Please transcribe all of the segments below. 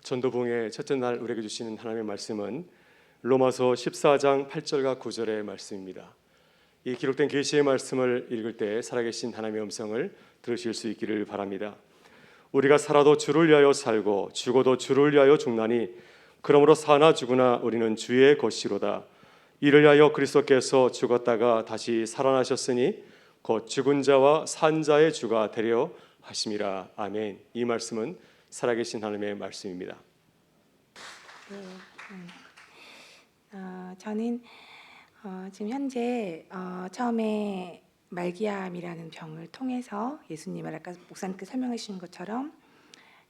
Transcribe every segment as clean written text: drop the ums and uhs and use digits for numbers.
전도봉의 첫째 날 우리에게 주시는 하나님의 말씀은 로마서 14장 8절과 9절의 말씀입니다. 이 기록된 계시의 말씀을 읽을 때 살아계신 하나님의 음성을 들으실 수 있기를 바랍니다. 우리가 살아도 주를 위하여 살고 죽어도 주를 위하여 죽나니 그러므로 사나 죽으나 우리는 주의 것이로다. 이를 위하여 그리스도께서 죽었다가 다시 살아나셨으니 곧 죽은 자와 산 자의 주가 되려 하심이라. 아멘. 이 말씀은 살아계신 하나님의 말씀입니다. 저는 지금 현재 처음에 말기암이라는 병을 통해서 예수님을 아까 목사님께서 설명해 주신 것처럼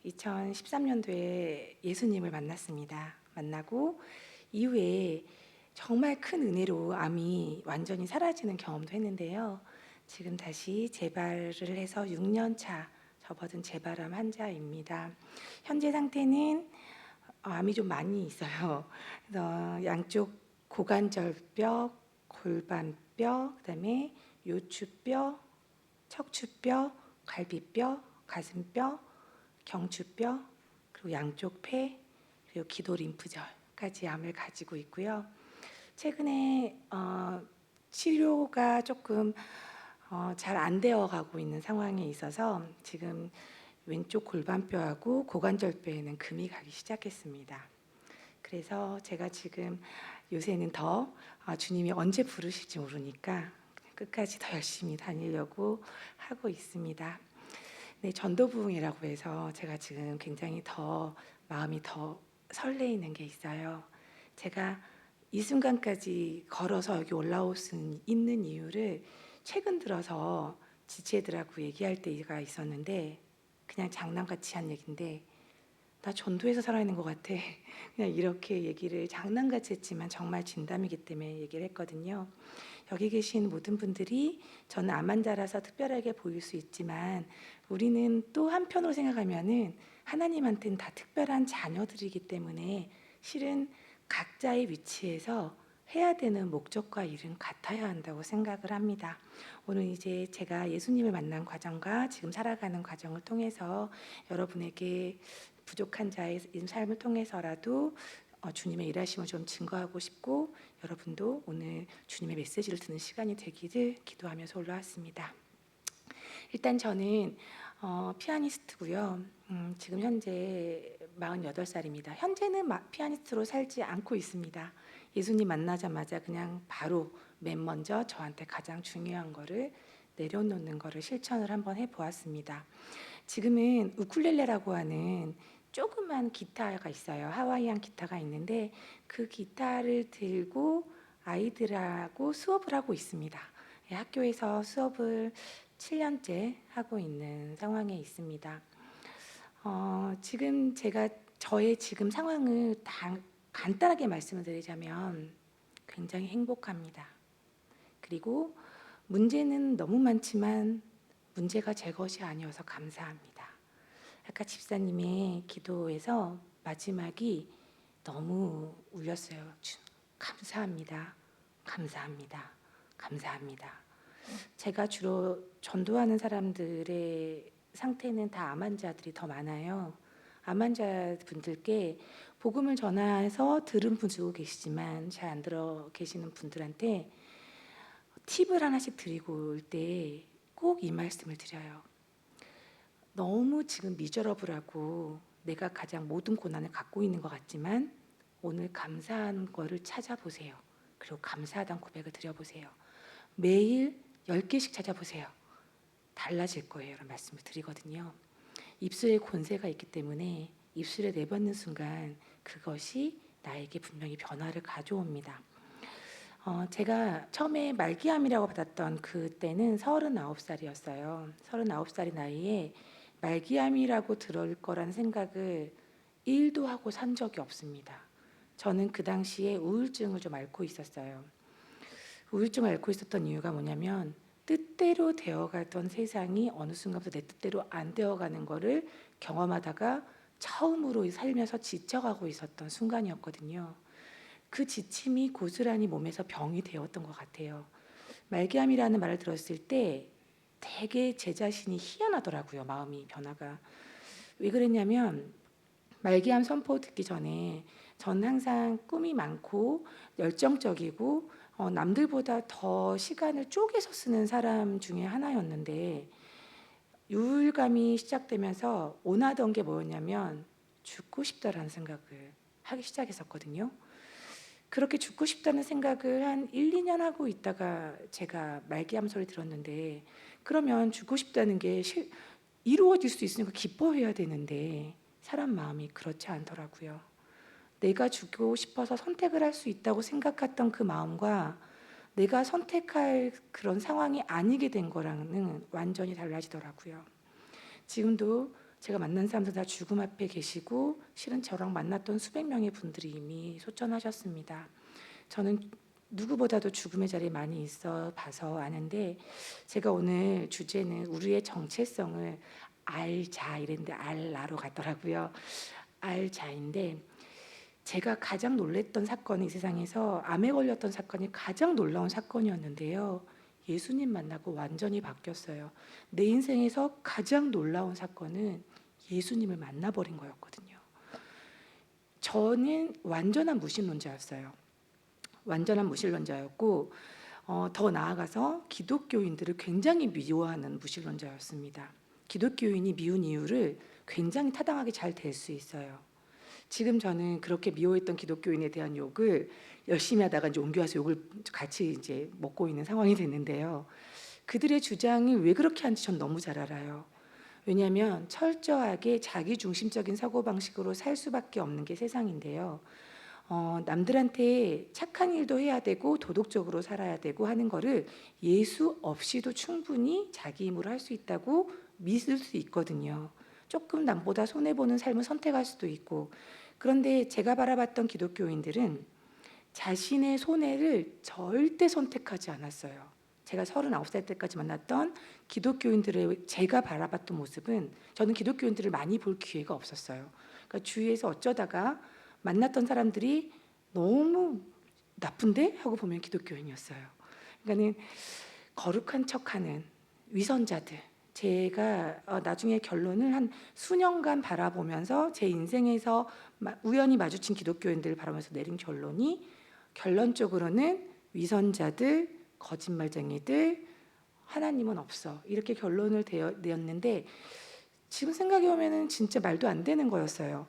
2013년도에 예수님을 만났습니다. 만나고 이후에 정말 큰 은혜로 암이 완전히 사라지는 경험도 했는데요. 지금 다시 재발을 해서 6년 차 접어든 재발암 환자입니다. 현재 상태는 암이 좀 많이 있어요. 그래서 양쪽 고관절뼈, 골반뼈, 그다음에 요추뼈, 척추뼈, 갈비뼈, 가슴뼈, 경추뼈, 그리고 양쪽 폐, 그리고 기도 림프절까지 암을 가지고 있고요. 최근에 치료가 조금 잘 안 되어 가고 있는 상황에 있어서 지금 왼쪽 골반뼈하고 고관절뼈에는 금이 가기 시작했습니다. 그래서 제가 지금 요새는 더 주님이 언제 부르실지 모르니까 끝까지 더 열심히 다니려고 하고 있습니다. 네, 전도부흥이라고 해서 제가 지금 굉장히 더 마음이 더 설레이는 게 있어요. 제가 이 순간까지 걸어서 여기 올라올 수 있는 이유를 최근 들어서 지체들하고 얘기할 때가 있었는데 그냥 장난같이 한 얘기인데 나 전도에서 살아있는 것 같아. 그냥 이렇게 얘기를 장난같이 했지만 정말 진담이기 때문에 얘기를 했거든요. 여기 계신 모든 분들이 저는 암 환자라서 특별하게 보일 수 있지만 우리는 또 한편으로 생각하면은 하나님한테는 다 특별한 자녀들이기 때문에 실은 각자의 위치에서 해야 되는 목적과 일은 같아야 한다고 생각을 합니다. 오늘 이제 제가 예수님을 만난 과정과 지금 살아가는 과정을 통해서 여러분에게 부족한 자의 삶을 통해서라도 주님의 일하심을 좀 증거하고 싶고 여러분도 오늘 주님의 메시지를 듣는 시간이 되기를 기도하면서 올라왔습니다. 일단 저는 피아니스트고요. 지금 현재 48살입니다. 현재는 피아니스트로 살지 않고 있습니다. 예수님 만나자마자 그냥 바로 맨 먼저 저한테 가장 중요한 거를 내려놓는 거를 실천을 한번 해보았습니다. 지금은 우쿨렐레라고 하는 조그만 기타가 있어요. 하와이안 기타가 있는데 그 기타를 들고 아이들하고 수업을 하고 있습니다. 학교에서 수업을 7년째 하고 있는 상황에 있습니다. 지금 제가 저의 지금 상황을 간단하게 말씀을 드리자면 굉장히 행복합니다. 그리고 문제는 너무 많지만 문제가 제 것이 아니어서 감사합니다. 아까 집사님의 기도에서 마지막이 너무 울렸어요. 감사합니다. 감사합니다. 감사합니다. 제가 주로 전도하는 사람들의 상태는 다 암 환자들이 더 많아요. 암 환자분들께 복음을 전해서 들은 분들도 계시지만 잘 안 들어 계시는 분들한테 팁을 하나씩 드리고 올 때 꼭 이 말씀을 드려요. 너무 지금 미저러블하고 내가 가장 모든 고난을 갖고 있는 것 같지만 오늘 감사한 거를 찾아보세요. 그리고 감사하다는 고백을 드려보세요. 매일 10개씩 찾아보세요. 달라질 거예요. 이런 말씀을 드리거든요. 입술에 권세가 있기 때문에 입술에 내뱉는 순간 그것이 나에게 분명히 변화를 가져옵니다. 제가 처음에 말기암이라고 받았던 그때는 39살이었어요. 39살의 나이에 말기암이라고 들을 거란 생각을 1도 하고 산 적이 없습니다. 저는 그 당시에 우울증을 좀 앓고 있었어요. 우울증을 앓고 있었던 이유가 뭐냐면 뜻대로 되어가던 세상이 어느 순간부터 내 뜻대로 안 되어가는 거를 경험하다가 처음으로 살면서 지쳐가고 있었던 순간이었거든요. 그 지침이 고스란히 몸에서 병이 되었던 것 같아요. 말기암이라는 말을 들었을 때 되게 제 자신이 희한하더라고요. 마음이 변화가. 왜 그랬냐면 말기암 선포 듣기 전에 저는 항상 꿈이 많고 열정적이고 남들보다 더 시간을 쪼개서 쓰는 사람 중에 하나였는데 우울감이 시작되면서 원하던 게 뭐였냐면 죽고 싶다라는 생각을 하기 시작했었거든요. 그렇게 죽고 싶다는 생각을 한 1, 2년 하고 있다가 제가 말기암 소리 들었는데 그러면 죽고 싶다는 게 이루어질 수 있으니까 기뻐해야 되는데 사람 마음이 그렇지 않더라고요. 내가 죽고 싶어서 선택을 할 수 있다고 생각했던 그 마음과 내가 선택할 그런 상황이 아니게 된 거랑은 완전히 달라지더라고요. 지금도 제가 만난 사람들 다 죽음 앞에 계시고 실은 저랑 만났던 수백 명의 분들이 이미 소천하셨습니다. 저는 누구보다도 죽음의 자리에 많이 있어 봐서 아는데 제가 오늘 주제는 우리의 정체성을 알자 이랬는데 알라로 갔더라고요. 알자인데 제가 가장 놀랬던 사건이 이 세상에서 암에 걸렸던 사건이 가장 놀라운 사건이었는데요. 예수님 만나고 완전히 바뀌었어요. 내 인생에서 가장 놀라운 사건은 예수님을 만나버린 거였거든요. 저는 완전한 무신론자였어요. 완전한 무신론자였고 더 나아가서 기독교인들을 굉장히 미워하는 무신론자였습니다. 기독교인이 미운 이유를 굉장히 타당하게 잘 댈 수 있어요. 지금 저는 그렇게 미워했던 기독교인에 대한 욕을 열심히 하다가 이제 옮겨와서 욕을 같이 이제 먹고 있는 상황이 됐는데요. 그들의 주장이 왜 그렇게 하는지 전 너무 잘 알아요. 왜냐하면 철저하게 자기중심적인 사고방식으로 살 수밖에 없는 게 세상인데요. 남들한테 착한 일도 해야 되고 도덕적으로 살아야 되고 하는 거를 예수 없이도 충분히 자기 힘으로 할 수 있다고 믿을 수 있거든요. 조금 남보다 손해보는 삶을 선택할 수도 있고 그런데 제가 바라봤던 기독교인들은 자신의 손해를 절대 선택하지 않았어요. 제가 39살 때까지 만났던 기독교인들의 제가 바라봤던 모습은 저는 기독교인들을 많이 볼 기회가 없었어요. 그러니까 주위에서 어쩌다가 만났던 사람들이 너무 나쁜데? 하고 보면 기독교인이었어요. 그러니까는 거룩한 척하는 위선자들. 제가 나중에 결론을 한 수년간 바라보면서 제 인생에서 우연히 마주친 기독교인들을 바라보면서 내린 결론이 결론적으로는 위선자들, 거짓말쟁이들, 하나님은 없어. 이렇게 결론을 내었는데 지금 생각해 보면은 진짜 말도 안 되는 거였어요.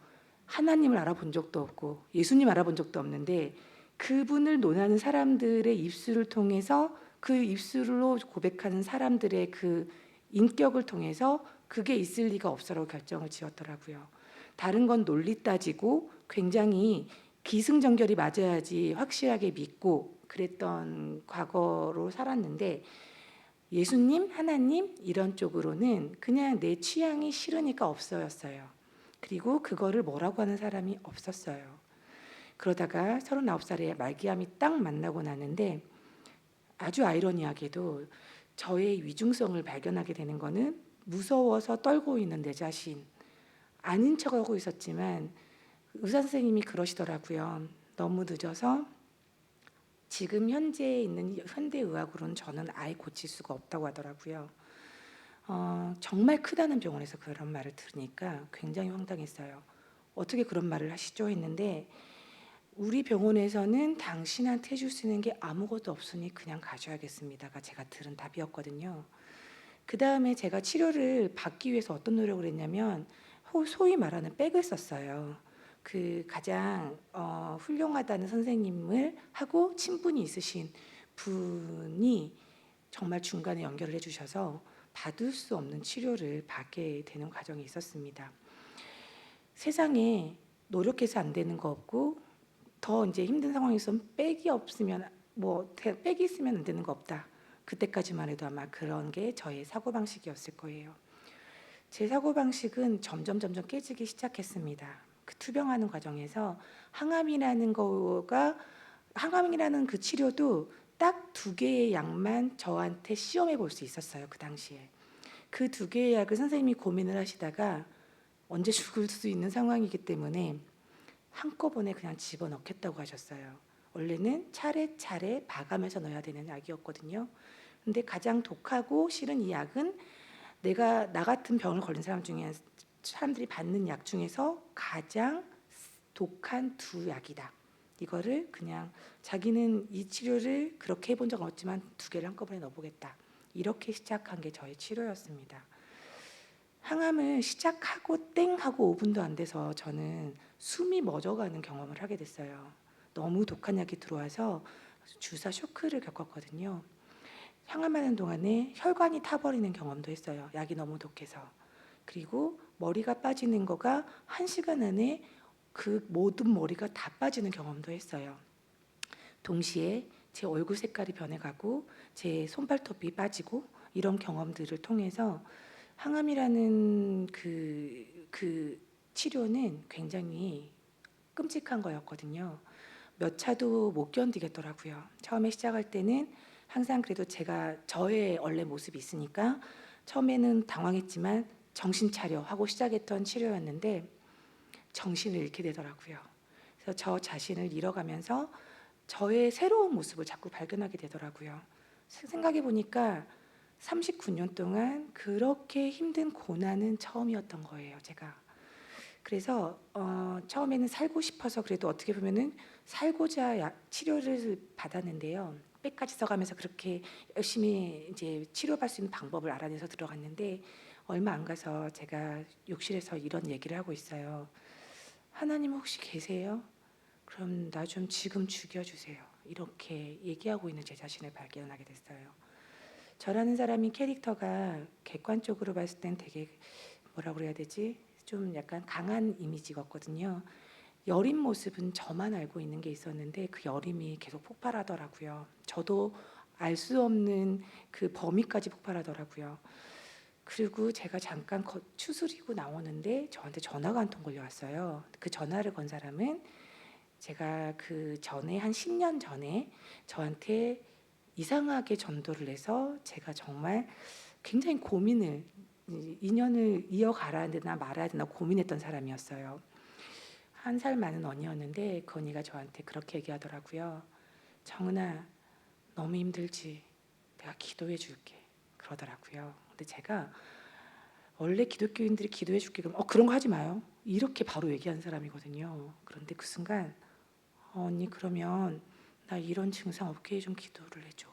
하나님을 알아본 적도 없고 예수님 알아본 적도 없는데 그분을 논하는 사람들의 입술을 통해서 그 입술로 고백하는 사람들의 그 인격을 통해서 그게 있을 리가 없어라고 결정을 지었더라고요. 다른 건 논리 따지고 굉장히 기승전결이 맞아야지 확실하게 믿고 그랬던 과거로 살았는데 예수님, 하나님 이런 쪽으로는 그냥 내 취향이 싫으니까 없어였어요. 그리고 그거를 뭐라고 하는 사람이 없었어요. 그러다가 39살에 말기암이 딱 만나고 나는데 아주 아이러니하게도 저의 위중성을 발견하게 되는 거는 무서워서 떨고 있는 내 자신 아닌 척하고 있었지만 의사 선생님이 그러시더라고요. 너무 늦어서 지금 현재에 있는 현대의학으로는 저는 아예 고칠 수가 없다고 하더라고요. 정말 크다는 병원에서 그런 말을 들으니까 굉장히 황당했어요. 어떻게 그런 말을 하시죠? 했는데 우리 병원에서는 당신한테 해줄 수 있는 게 아무것도 없으니 그냥 가셔야겠습니다가 제가 들은 답이었거든요. 그 다음에 제가 치료를 받기 위해서 어떤 노력을 했냐면 소위 말하는 백을 썼어요. 그 가장 훌륭하다는 선생님을 하고 친분이 있으신 분이 정말 중간에 연결을 해주셔서 받을 수 없는 치료를 받게 되는 과정이 있었습니다. 세상에 노력해서 안 되는 거 없고 더 이제 힘든 상황에서 백이 없으면 백이 있으면 안 되는 거 없다. 그때까지만 해도 아마 그런 게 저의 사고방식이었을 거예요. 제 사고방식은 점점 깨지기 시작했습니다. 그 투병하는 과정에서 항암이라는 그 치료도 딱 2개의 약만 저한테 시험해 볼 수 있었어요. 그 당시에. 그 2개의 약을 선생님이 고민을 하시다가 언제 죽을 수 있는 상황이기 때문에 한꺼번에 그냥 집어넣겠다고 하셨어요. 원래는 차례차례 봐가면서 넣어야 되는 약이었거든요. 근데 가장 독하고 싫은 이 약은 나 같은 병을 걸린 사람 중에 사람들이 받는 약 중에서 가장 독한 두 약이다. 이거를 그냥 자기는 이 치료를 그렇게 해본 적은 없지만 두 개를 한꺼번에 넣어보겠다. 이렇게 시작한 게 저의 치료였습니다. 항암을 시작하고 땡 하고 5분도 안 돼서 저는 숨이 멎어가는 경험을 하게 됐어요. 너무 독한 약이 들어와서 주사 쇼크를 겪었거든요. 항암하는 동안에 혈관이 타버리는 경험도 했어요. 약이 너무 독해서. 그리고 머리가 빠지는 거가 1시간 안에 그 모든 머리가 다 빠지는 경험도 했어요. 동시에 제 얼굴 색깔이 변해가고 제 손발톱이 빠지고 이런 경험들을 통해서 항암이라는 그 치료는 굉장히 끔찍한 거였거든요. 몇 차도 못 견디겠더라고요. 처음에 시작할 때는 항상 그래도 제가 저의 원래 모습이 있으니까 처음에는 당황했지만 정신 차려 하고 시작했던 치료였는데 정신을 잃게 되더라고요. 그래서 저 자신을 잃어가면서 저의 새로운 모습을 자꾸 발견하게 되더라고요. 생각해 보니까 39년 동안 그렇게 힘든 고난은 처음이었던 거예요, 제가. 그래서 처음에는 살고 싶어서 그래도 어떻게 보면은 살고자 치료를 받았는데요. 백까지 써가면서 그렇게 열심히 이제 치료받을 수 있는 방법을 알아내서 들어갔는데 얼마 안 가서 제가 욕실에서 이런 얘기를 하고 있어요. 하나님 혹시 계세요? 그럼 나 좀 지금 죽여주세요. 이렇게 얘기하고 있는 제 자신을 발견하게 됐어요. 저라는 사람이 캐릭터가 객관적으로 봤을 땐 되게 뭐라고 그래야 되지? 좀 약간 강한 이미지였거든요. 여린 모습은 저만 알고 있는 게 있었는데 그 여림이 계속 폭발하더라고요. 저도 알 수 없는 그 범위까지 폭발하더라고요. 그리고 제가 잠깐 추스리고 나오는데 저한테 전화가 한 통 걸려왔어요. 그 전화를 건 사람은 제가 그 전에 한 10년 전에 저한테 이상하게 전도를 해서 제가 정말 굉장히 고민을 인연을 이어가야 되나 말아야 되나 고민했던 사람이었어요. 1살 많은 언니였는데 그 언니가 저한테 그렇게 얘기하더라고요. 정은아, 너무 힘들지? 내가 기도해 줄게. 그러더라고요. 근데 제가 원래 기독교인들이 기도해 줄게 그럼 그런 거 하지 마요. 이렇게 바로 얘기한 사람이거든요. 그런데 그 순간 언니 그러면 나 이런 증상 없게 좀 기도를 해줘.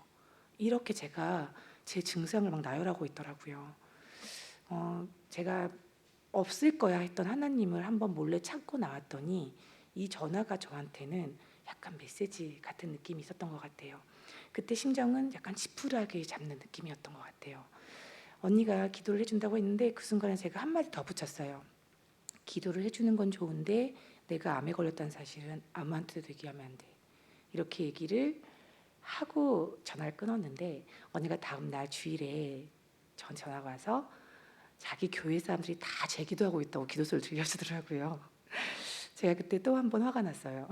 이렇게 제가 제 증상을 막 나열하고 있더라고요. 제가 없을 거야 했던 하나님을 한번 몰래 찾고 나왔더니 이 전화가 저한테는 약간 메시지 같은 느낌이 있었던 것 같아요. 그때 심정은 약간 지푸라기 잡는 느낌이었던 것 같아요. 언니가 기도를 해준다고 했는데 그 순간에 제가 한마디 더 붙였어요. 기도를 해주는 건 좋은데 내가 암에 걸렸다는 사실은 아무한테도 얘기하면 안 돼. 이렇게 얘기를 하고 전화를 끊었는데 언니가 다음 날 주일에 전화가 와서 자기 교회 사람들이 다 제 기도하고 있다고 기도소리를 들려주더라고요. 제가 그때 또 한 번 화가 났어요.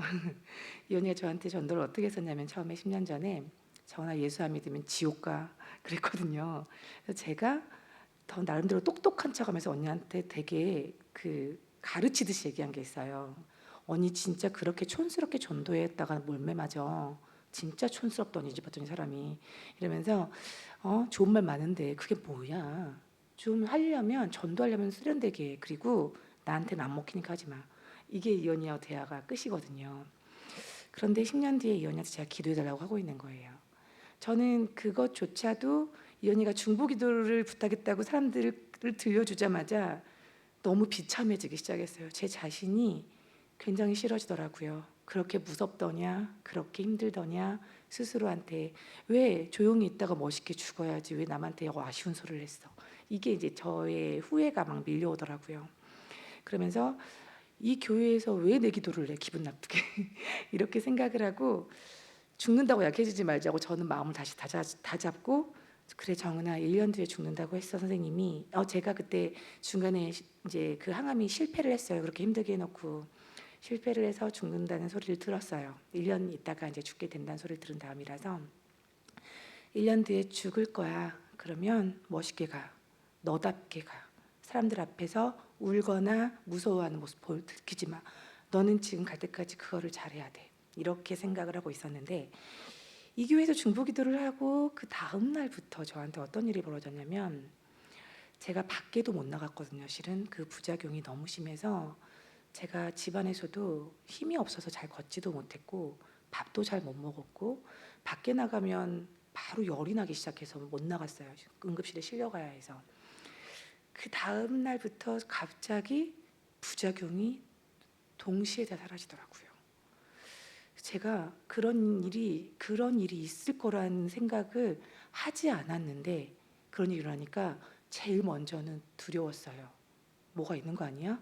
이 언니가 저한테 전도를 어떻게 했었냐면 처음에 10년 전에 전화 예수 안 믿으면 지옥 가 그랬거든요. 그래서 제가 더 나름대로 똑똑한 척하면서 언니한테 되게 그 가르치듯이 얘기한 게 있어요. 언니 진짜 그렇게 촌스럽게 전도했다가 몰매 맞아. 진짜 촌스럽더니 집었더니 사람이 이러면서 좋은 말 많은데 그게 뭐야? 좀 하려면 전도하려면 세련되게 그리고 나한테는 안 먹히니까 하지 마. 이게 이 언니와 대화가 끝이거든요. 그런데 10년 뒤에 이 언니한테 제가 기도해달라고 하고 있는 거예요. 저는 그것조차도 이 언니가 중보기도를 부탁했다고 사람들을 들려주자마자 너무 비참해지기 시작했어요. 제 자신이 굉장히 싫어지더라고요. 그렇게 무섭더냐, 그렇게 힘들더냐, 스스로한테 왜 조용히 있다가 멋있게 죽어야지 왜 남한테 아쉬운 소리를 했어. 이게 이제 저의 후회가 막 밀려오더라고요. 그러면서 이 교회에서 왜 내 기도를 해 기분 나쁘게 이렇게 생각을 하고 죽는다고 약해지지 말자고 저는 마음을 다시 다잡고 그래 정은아 1년 뒤에 죽는다고 했어 선생님이 제가 그때 중간에 이제 그 항암이 실패를 했어요. 그렇게 힘들게 해놓고 실패를 해서 죽는다는 소리를 들었어요. 1년 있다가 이제 죽게 된다는 소리를 들은 다음이라서 1년 뒤에 죽을 거야. 그러면 멋있게 가. 너답게 가. 사람들 앞에서 울거나 무서워하는 모습 들키지 마. 너는 지금 갈 때까지 그거를 잘해야 돼. 이렇게 생각을 하고 있었는데 이 교회에서 중보기도를 하고 그 다음 날부터 저한테 어떤 일이 벌어졌냐면 제가 밖에도 못 나갔거든요. 실은 그 부작용이 너무 심해서 제가 집안에서도 힘이 없어서 잘 걷지도 못했고 밥도 잘 못 먹었고 밖에 나가면 바로 열이 나기 시작해서 못 나갔어요. 응급실에 실려가야 해서. 그 다음 날부터 갑자기 부작용이 동시에 다 사라지더라고요. 제가 그런 일이 있을 거라는 생각을 하지 않았는데 그런 일이 일어나니까 제일 먼저는 두려웠어요. 뭐가 있는 거 아니야?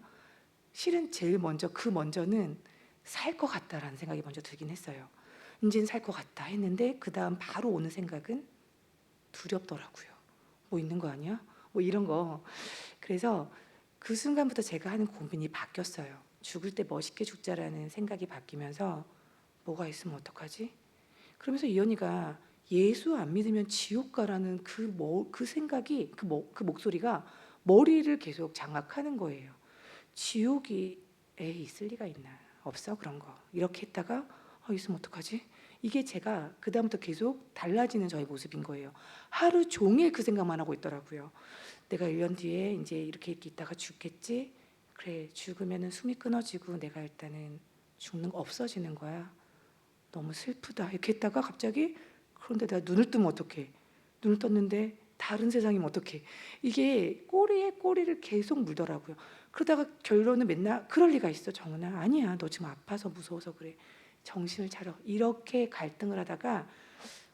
실은 제일 먼저 그 먼저는 살 것 같다라는 생각이 먼저 들긴 했어요. 이제는 살 것 같다 했는데 그 다음 바로 오는 생각은 두렵더라고요. 뭐 있는 거 아니야? 뭐 이런 거. 그래서 그 순간부터 제가 하는 고민이 바뀌었어요. 죽을 때 멋있게 죽자라는 생각이 바뀌면서 뭐가 있으면 어떡하지? 그러면서 이 언니가 예수 안 믿으면 지옥 가라는 그 생각이 그 목소리가 머리를 계속 장악하는 거예요. 지옥이 있을 리가 있나? 없어 그런 거. 이렇게 했다가 있으면 어떡하지? 이게 제가 그다음부터 계속 달라지는 저의 모습인 거예요. 하루 종일 그 생각만 하고 있더라고요. 내가 1년 뒤에 이제 이렇게 있다가 죽겠지? 그래, 죽으면은 숨이 끊어지고 내가 일단은 죽는 거 없어지는 거야. 너무 슬프다. 이렇게 했다가 갑자기 그런데 내가 눈을 뜨면 어떡해? 눈을 떴는데 다른 세상이면 어떡해? 이게 꼬리에 꼬리를 계속 물더라고요. 그러다가 결론은 맨날 그럴 리가 있어 정은아. 아니야. 너 지금 아파서 무서워서 그래. 정신을 차려. 이렇게 갈등을 하다가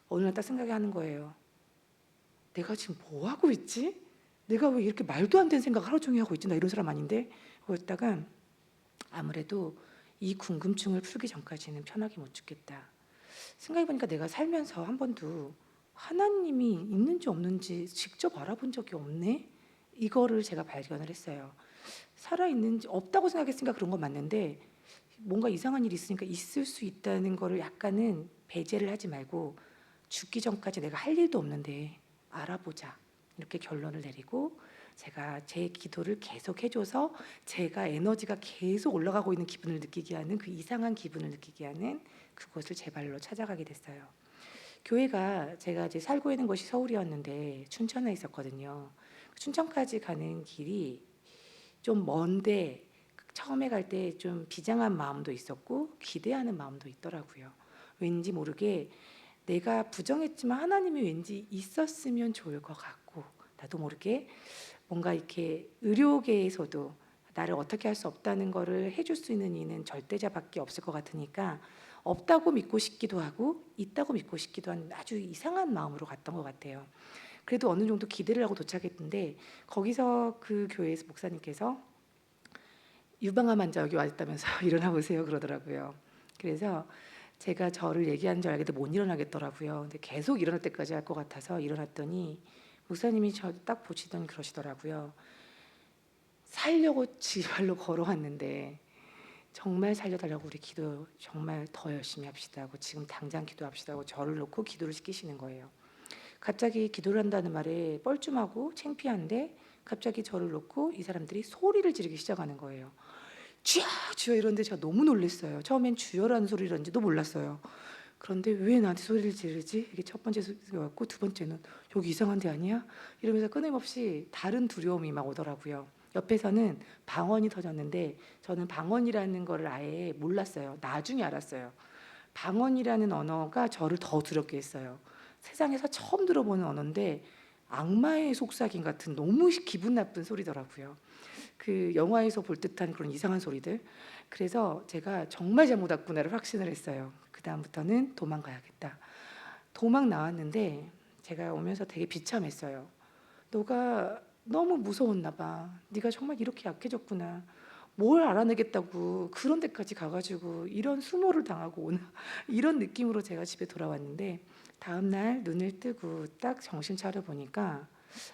어느 날 딱 생각이 하는 거예요. 내가 지금 뭐 하고 있지? 내가 왜 이렇게 말도 안 되는 생각을 하루 종일 하고 있지? 나 이런 사람 아닌데? 그랬다가 아무래도 이 궁금증을 풀기 전까지는 편하게 못 죽겠다. 생각해보니까 내가 살면서 한 번도 하나님이 있는지 없는지 직접 알아본 적이 없네? 이거를 제가 발견을 했어요. 살아있는지 없다고 생각했으니까 그런 건 맞는데 뭔가 이상한 일이 있으니까 있을 수 있다는 거를 약간은 배제를 하지 말고 죽기 전까지 내가 할 일도 없는데 알아보자 이렇게 결론을 내리고 제가 제 기도를 계속 해줘서 제가 에너지가 계속 올라가고 있는 기분을 느끼게 하는 그 이상한 기분을 느끼게 하는 그곳을 제 발로 찾아가게 됐어요. 교회가 제가 이제 살고 있는 곳이 서울이었는데 춘천에 있었거든요. 춘천까지 가는 길이 좀 먼데 처음에 갈 때 좀 비장한 마음도 있었고 기대하는 마음도 있더라고요. 왠지 모르게 내가 부정했지만 하나님이 왠지 있었으면 좋을 것 같고 나도 모르게 뭔가 이렇게 의료계에서도 나를 어떻게 할 수 없다는 거를 해줄 수 있는 이는 절대자밖에 없을 것 같으니까 없다고 믿고 싶기도 하고 있다고 믿고 싶기도 한 아주 이상한 마음으로 갔던 것 같아요. 그래도 어느 정도 기대를 하고 도착했는데 거기서 그 교회에서 목사님께서 유방암 환자 여기 와 있다면서 일어나 보세요 그러더라고요. 그래서 제가 저를 얘기하는 줄 알겠는데 못 일어나겠더라고요. 근데 계속 일어날 때까지 할 것 같아서 일어났더니 목사님이 저 딱 보시더니 그러시더라고요. 살려고 지발로 걸어왔는데 정말 살려달라고 우리 기도 정말 더 열심히 합시다 하고 지금 당장 기도합시다 하고 저를 놓고 기도를 시키시는 거예요. 갑자기 기도를 한다는 말에 뻘쭘하고 창피한데 갑자기 저를 놓고 이 사람들이 소리를 지르기 시작하는 거예요. 주여 주여 이러는데 제가 너무 놀랐어요. 처음엔 주여라는 소리란지도 몰랐어요. 그런데 왜 나한테 소리를 지르지? 이게 첫 번째 소리였고 두 번째는 여기 이상한 데 아니야? 이러면서 끊임없이 다른 두려움이 막 오더라고요. 옆에서는 방언이 터졌는데 저는 방언이라는 걸 아예 몰랐어요. 나중에 알았어요. 방언이라는 언어가 저를 더 두렵게 했어요. 세상에서 처음 들어보는 언어인데 악마의 속삭임 같은 너무 기분 나쁜 소리더라고요. 그 영화에서 볼 듯한 그런 이상한 소리들. 그래서 제가 정말 잘못 왔구나를 확신을 했어요. 그 다음부터는 도망가야겠다. 도망 나왔는데 제가 오면서 되게 비참했어요. 너가 너무 무서웠나 봐. 네가 정말 이렇게 약해졌구나. 뭘 알아내겠다고 그런 데까지 가가지고 이런 수모를 당하고 오나 이런 느낌으로 제가 집에 돌아왔는데 다음 날 눈을 뜨고 딱 정신 차려 보니까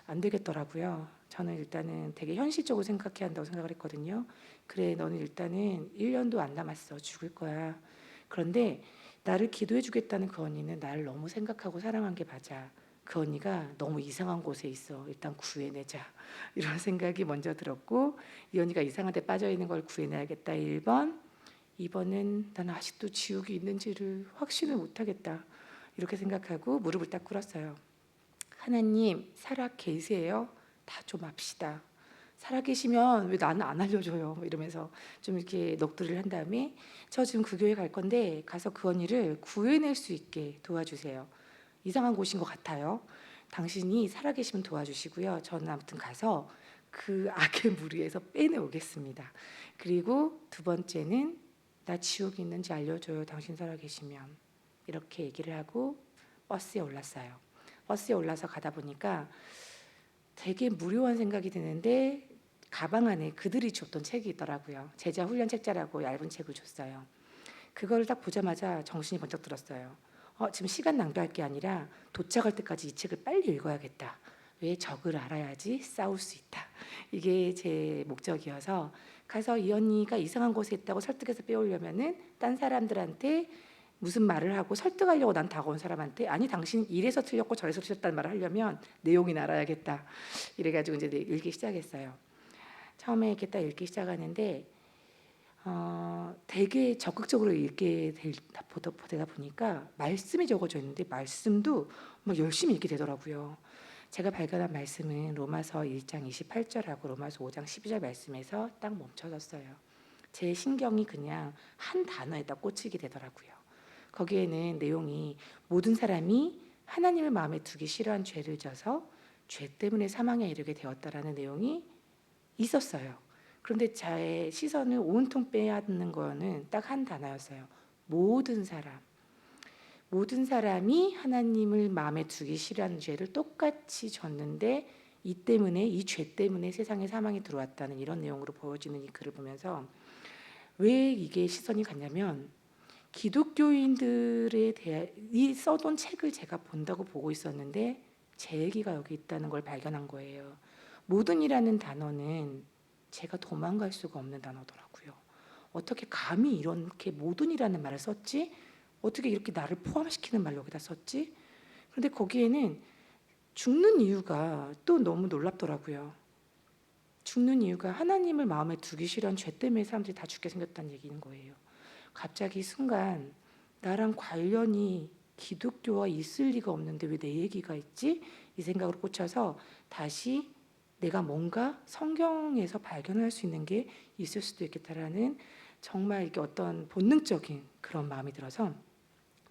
안 되겠더라고요. 저는 일단은 되게 현실적으로 생각해야 한다고 생각을 했거든요. 그래, 너는 일단은 1년도 안 남았어. 죽을 거야. 그런데 나를 기도해 주겠다는 그 언니는 나를 너무 생각하고 사랑한 게 맞아. 그 언니가 너무 이상한 곳에 있어. 일단 구해내자. 이런 생각이 먼저 들었고 이 언니가 이상한 데 빠져 있는 걸 구해내야겠다. 1번. 2번은 나는 아직도 지옥이 있는지를 확신을 못하겠다. 이렇게 생각하고 무릎을 딱 꿇었어요. 하나님 살아 계세요? 다 좀 합시다. 살아계시면 왜 나는 안 알려줘요? 이러면서 좀 이렇게 넋두리를 한 다음에 저 지금 그 교회 갈 건데 가서 그 언니를 구해낼 수 있게 도와주세요. 이상한 곳인 것 같아요. 당신이 살아계시면 도와주시고요. 저는 아무튼 가서 그 악의 무리에서 빼내오겠습니다. 그리고 두 번째는 나 지옥이 있는지 알려줘요. 당신 살아계시면. 이렇게 얘기를 하고 버스에 올랐어요. 버스에 올라서 가다 보니까 되게 무료한 생각이 드는데 가방 안에 그들이 줬던 책이 있더라고요. 제자 훈련 책자라고 얇은 책을 줬어요. 그거를 딱 보자마자 정신이 번쩍 들었어요. 지금 시간 낭비할 게 아니라 도착할 때까지 이 책을 빨리 읽어야겠다. 왜 적을 알아야지 싸울 수 있다. 이게 제 목적이어서 가서 이 언니가 이상한 곳에 있다고 설득해서 빼오려면은 딴 사람들한테 무슨 말을 하고 설득하려고 난 다가온 사람한테 아니 당신 이래서 틀렸고 저래서 틀렸다는 말을 하려면 내용이 알아야겠다. 이래가지고 이제 읽기 시작했어요. 처음에 이렇게 딱 읽기 시작하는데 되게 적극적으로 읽게 되다 보니까 말씀이 적어져 있는데 말씀도 막 열심히 읽게 되더라고요. 제가 발견한 말씀은 로마서 1장 28절하고 로마서 5장 12절 말씀에서 딱 멈춰졌어요. 제 신경이 그냥 한 단어에다 꽂히게 되더라고요. 거기에는 내용이 모든 사람이 하나님을 마음에 두기 싫어한 죄를 져서 죄 때문에 사망에 이르게 되었다라는 내용이 있었어요. 그런데 저의 시선을 온통 빼앗는 거는 딱 한 단어였어요. 모든 사람. 모든 사람이 하나님을 마음에 두기 싫어하는 죄를 똑같이 졌는데 이 때문에 이 죄 때문에 세상에 사망이 들어왔다는 이런 내용으로 보여지는 이 글을 보면서 왜 이게 시선이 갔냐면 기독교인들에 대해 이 써둔 책을 제가 본다고 보고 있었는데 제 얘기가 여기 있다는 걸 발견한 거예요. 모든이라는 단어는 제가 도망갈 수가 없는 단어더라고요. 어떻게 감히 이렇게 모든이라는 말을 썼지? 어떻게 이렇게 나를 포함시키는 말로 여기다 썼지? 그런데 거기에는 죽는 이유가 또 너무 놀랍더라고요. 죽는 이유가 하나님을 마음에 두기 싫어한 죄 때문에 사람들이 다 죽게 생겼다는 얘기인 거예요. 갑자기 순간 나랑 관련이 기독교와 있을 리가 없는데 왜 내 얘기가 있지? 이 생각으로 꽂혀서 다시 내가 뭔가 성경에서 발견할 수 있는 게 있을 수도 있겠다라는 정말 이게 어떤 본능적인 그런 마음이 들어서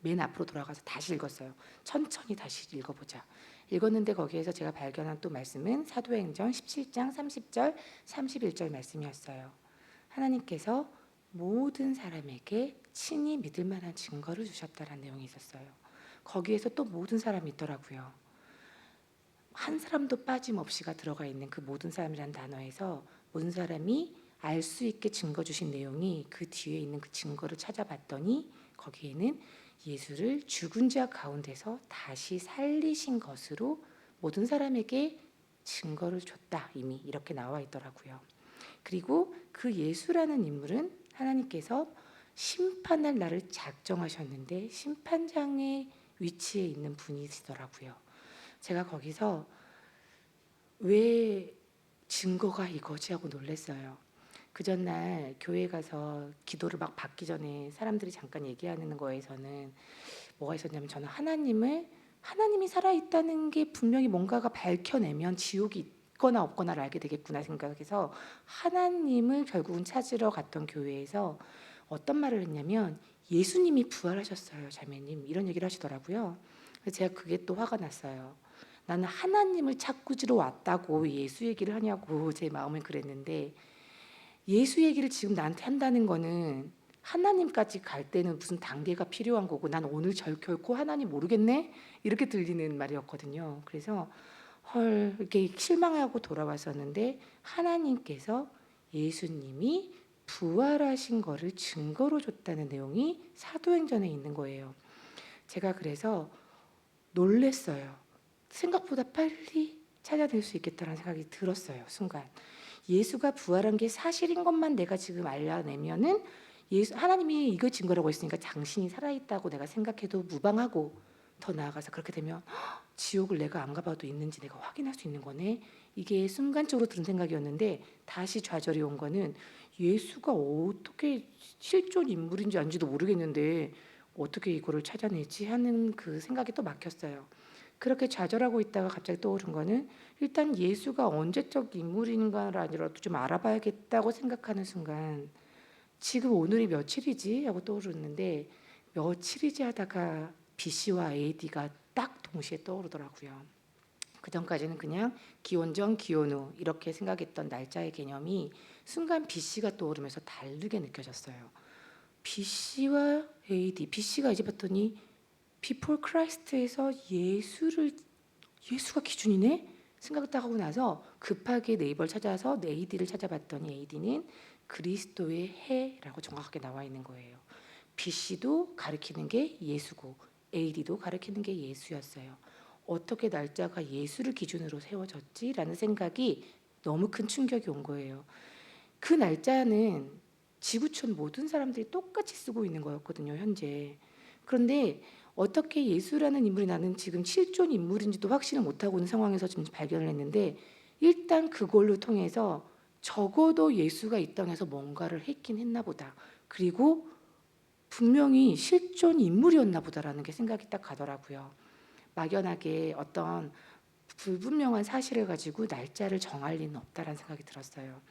맨 앞으로 돌아가서 다시 읽었어요. 천천히 다시 읽어보자. 읽었는데 거기에서 제가 발견한 또 말씀은 사도행전 17장 30절 31절 말씀이었어요. 하나님께서 모든 사람에게 친히 믿을 만한 증거를 주셨다라는 내용이 있었어요. 거기에서 또 모든 사람이 있더라고요. 한 사람도 빠짐없이가 들어가 있는 그 모든 사람이라는 단어에서 모든 사람이 알 수 있게 증거 주신 내용이 그 뒤에 있는 그 증거를 찾아봤더니 거기에는 예수를 죽은 자 가운데서 다시 살리신 것으로 모든 사람에게 증거를 줬다 이미 이렇게 나와 있더라고요. 그리고 그 예수라는 인물은 하나님께서 심판할 날을 작정하셨는데 심판장의 위치에 있는 분이시더라고요. 제가 거기서 왜 증거가 이거지 하고 놀랐어요. 그 전날 교회 가서 기도를 막 받기 전에 사람들이 잠깐 얘기하는 거에서는 뭐가 있었냐면 저는 하나님이 살아있다는 게 분명히 뭔가가 밝혀내면 지옥이 있거나 없거나를 알게 되겠구나 생각해서 하나님을 결국은 찾으러 갔던 교회에서 어떤 말을 했냐면 예수님이 부활하셨어요 자매님 이런 얘기를 하시더라고요. 그래서 제가 그게 또 화가 났어요. 나는 하나님을 찾고지로 왔다고 예수 얘기를 하냐고 제 마음은 그랬는데 예수 얘기를 지금 나한테 한다는 거는 하나님까지 갈 때는 무슨 단계가 필요한 거고 난 오늘 결코 하나님 모르겠네 이렇게 들리는 말이었거든요. 그래서 헐 이렇게 실망하고 돌아왔었는데 하나님께서 예수님이 부활하신 거를 증거로 줬다는 내용이 사도행전에 있는 거예요. 제가 그래서 놀랬어요. 생각보다 빨리 찾아낼 수 있겠다는 생각이 들었어요. 순간 예수가 부활한 게 사실인 것만 내가 지금 알려내면은 하나님이 이거 증거라고 했으니까 당신이 살아있다고 내가 생각해도 무방하고 더 나아가서 그렇게 되면 지옥을 내가 안 가봐도 있는지 내가 확인할 수 있는 거네. 이게 순간적으로 드는 생각이었는데 다시 좌절이 온 거는 예수가 어떻게 실존 인물인지 아닌지도 모르겠는데 어떻게 이거를 찾아내지 하는 그 생각이 또 막혔어요. 그렇게 좌절하고 있다가 갑자기 떠오른 거는 일단 예수가 언제적 인물인가를 아니라도 좀 알아봐야겠다고 생각하는 순간 지금 오늘이 며칠이지? 하고 떠오르는데 며칠이지 하다가 BC와 AD가 딱 동시에 떠오르더라고요. 그전까지는 그냥 기원 전, 기원 후 이렇게 생각했던 날짜의 개념이 순간 BC가 떠오르면서 다르게 느껴졌어요. BC와 AD, BC가 이제 봤더니 Before Christ에서 예수가 기준이네? 생각 딱 하고 나서 급하게 네이버를 찾아서 AD를 찾아봤더니 AD는 그리스도의 해라고 정확하게 나와 있는 거예요. BC도 가리키는 게 예수고 AD도 가리키는 게 예수였어요. 어떻게 날짜가 예수를 기준으로 세워졌지라는 생각이 너무 큰 충격이 온 거예요. 그 날짜는 지구촌 모든 사람들이 똑같이 쓰고 있는 거였거든요, 현재. 그런데 어떻게 예수라는 인물이 나는 지금 실존 인물인지도 확신을 못하고 있는 상황에서 지금 발견을 했는데 일단 그걸로 통해서 적어도 예수가 이 땅에서 뭔가를 했긴 했나 보다. 그리고 분명히 실존 인물이었나 보다라는 게 생각이 딱 가더라고요. 막연하게 어떤 불분명한 사실을 가지고 날짜를 정할 리는 없다라는 생각이 들었어요.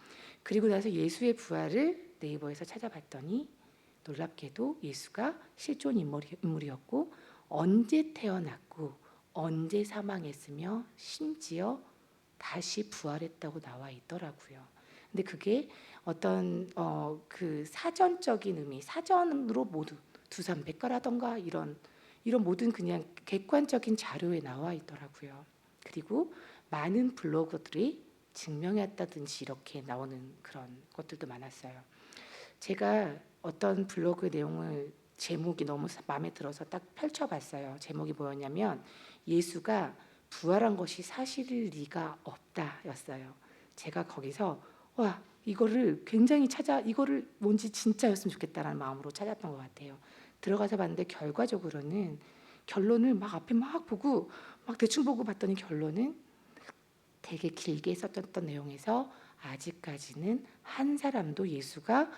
그리고 나서 예수의 부활을 네이버에서 찾아봤더니 놀랍게도 예수가 실존 인물이었고 언제 태어났고 언제 사망했으며 심지어 다시 부활했다고 나와 있더라고요. 근데 그게 어떤 그 사전적인 의미, 사전으로 모두 두산백과라던가 이런 모든 그냥 객관적인 자료에 나와 있더라고요. 그리고 많은 블로거들이 증명했다든지 이렇게 나오는 그런 것들도 많았어요. 제가 어떤 블로그 내용을 제목이 너무 마음에 들어서 딱 펼쳐봤어요. 제목이 뭐였냐면 예수가 부활한 것이 사실일 리가 없다였어요. 제가 거기서 와 이거를 굉장히 이거를 뭔지 진짜였으면 좋겠다라는 마음으로 찾았던 것 같아요. 들어가서 봤는데 결과적으로는 결론을 막 앞에 막 보고 막 대충 보고 봤더니 결론은 되게 길게 썼던 내용에서 아직까지는 한 사람도 예수가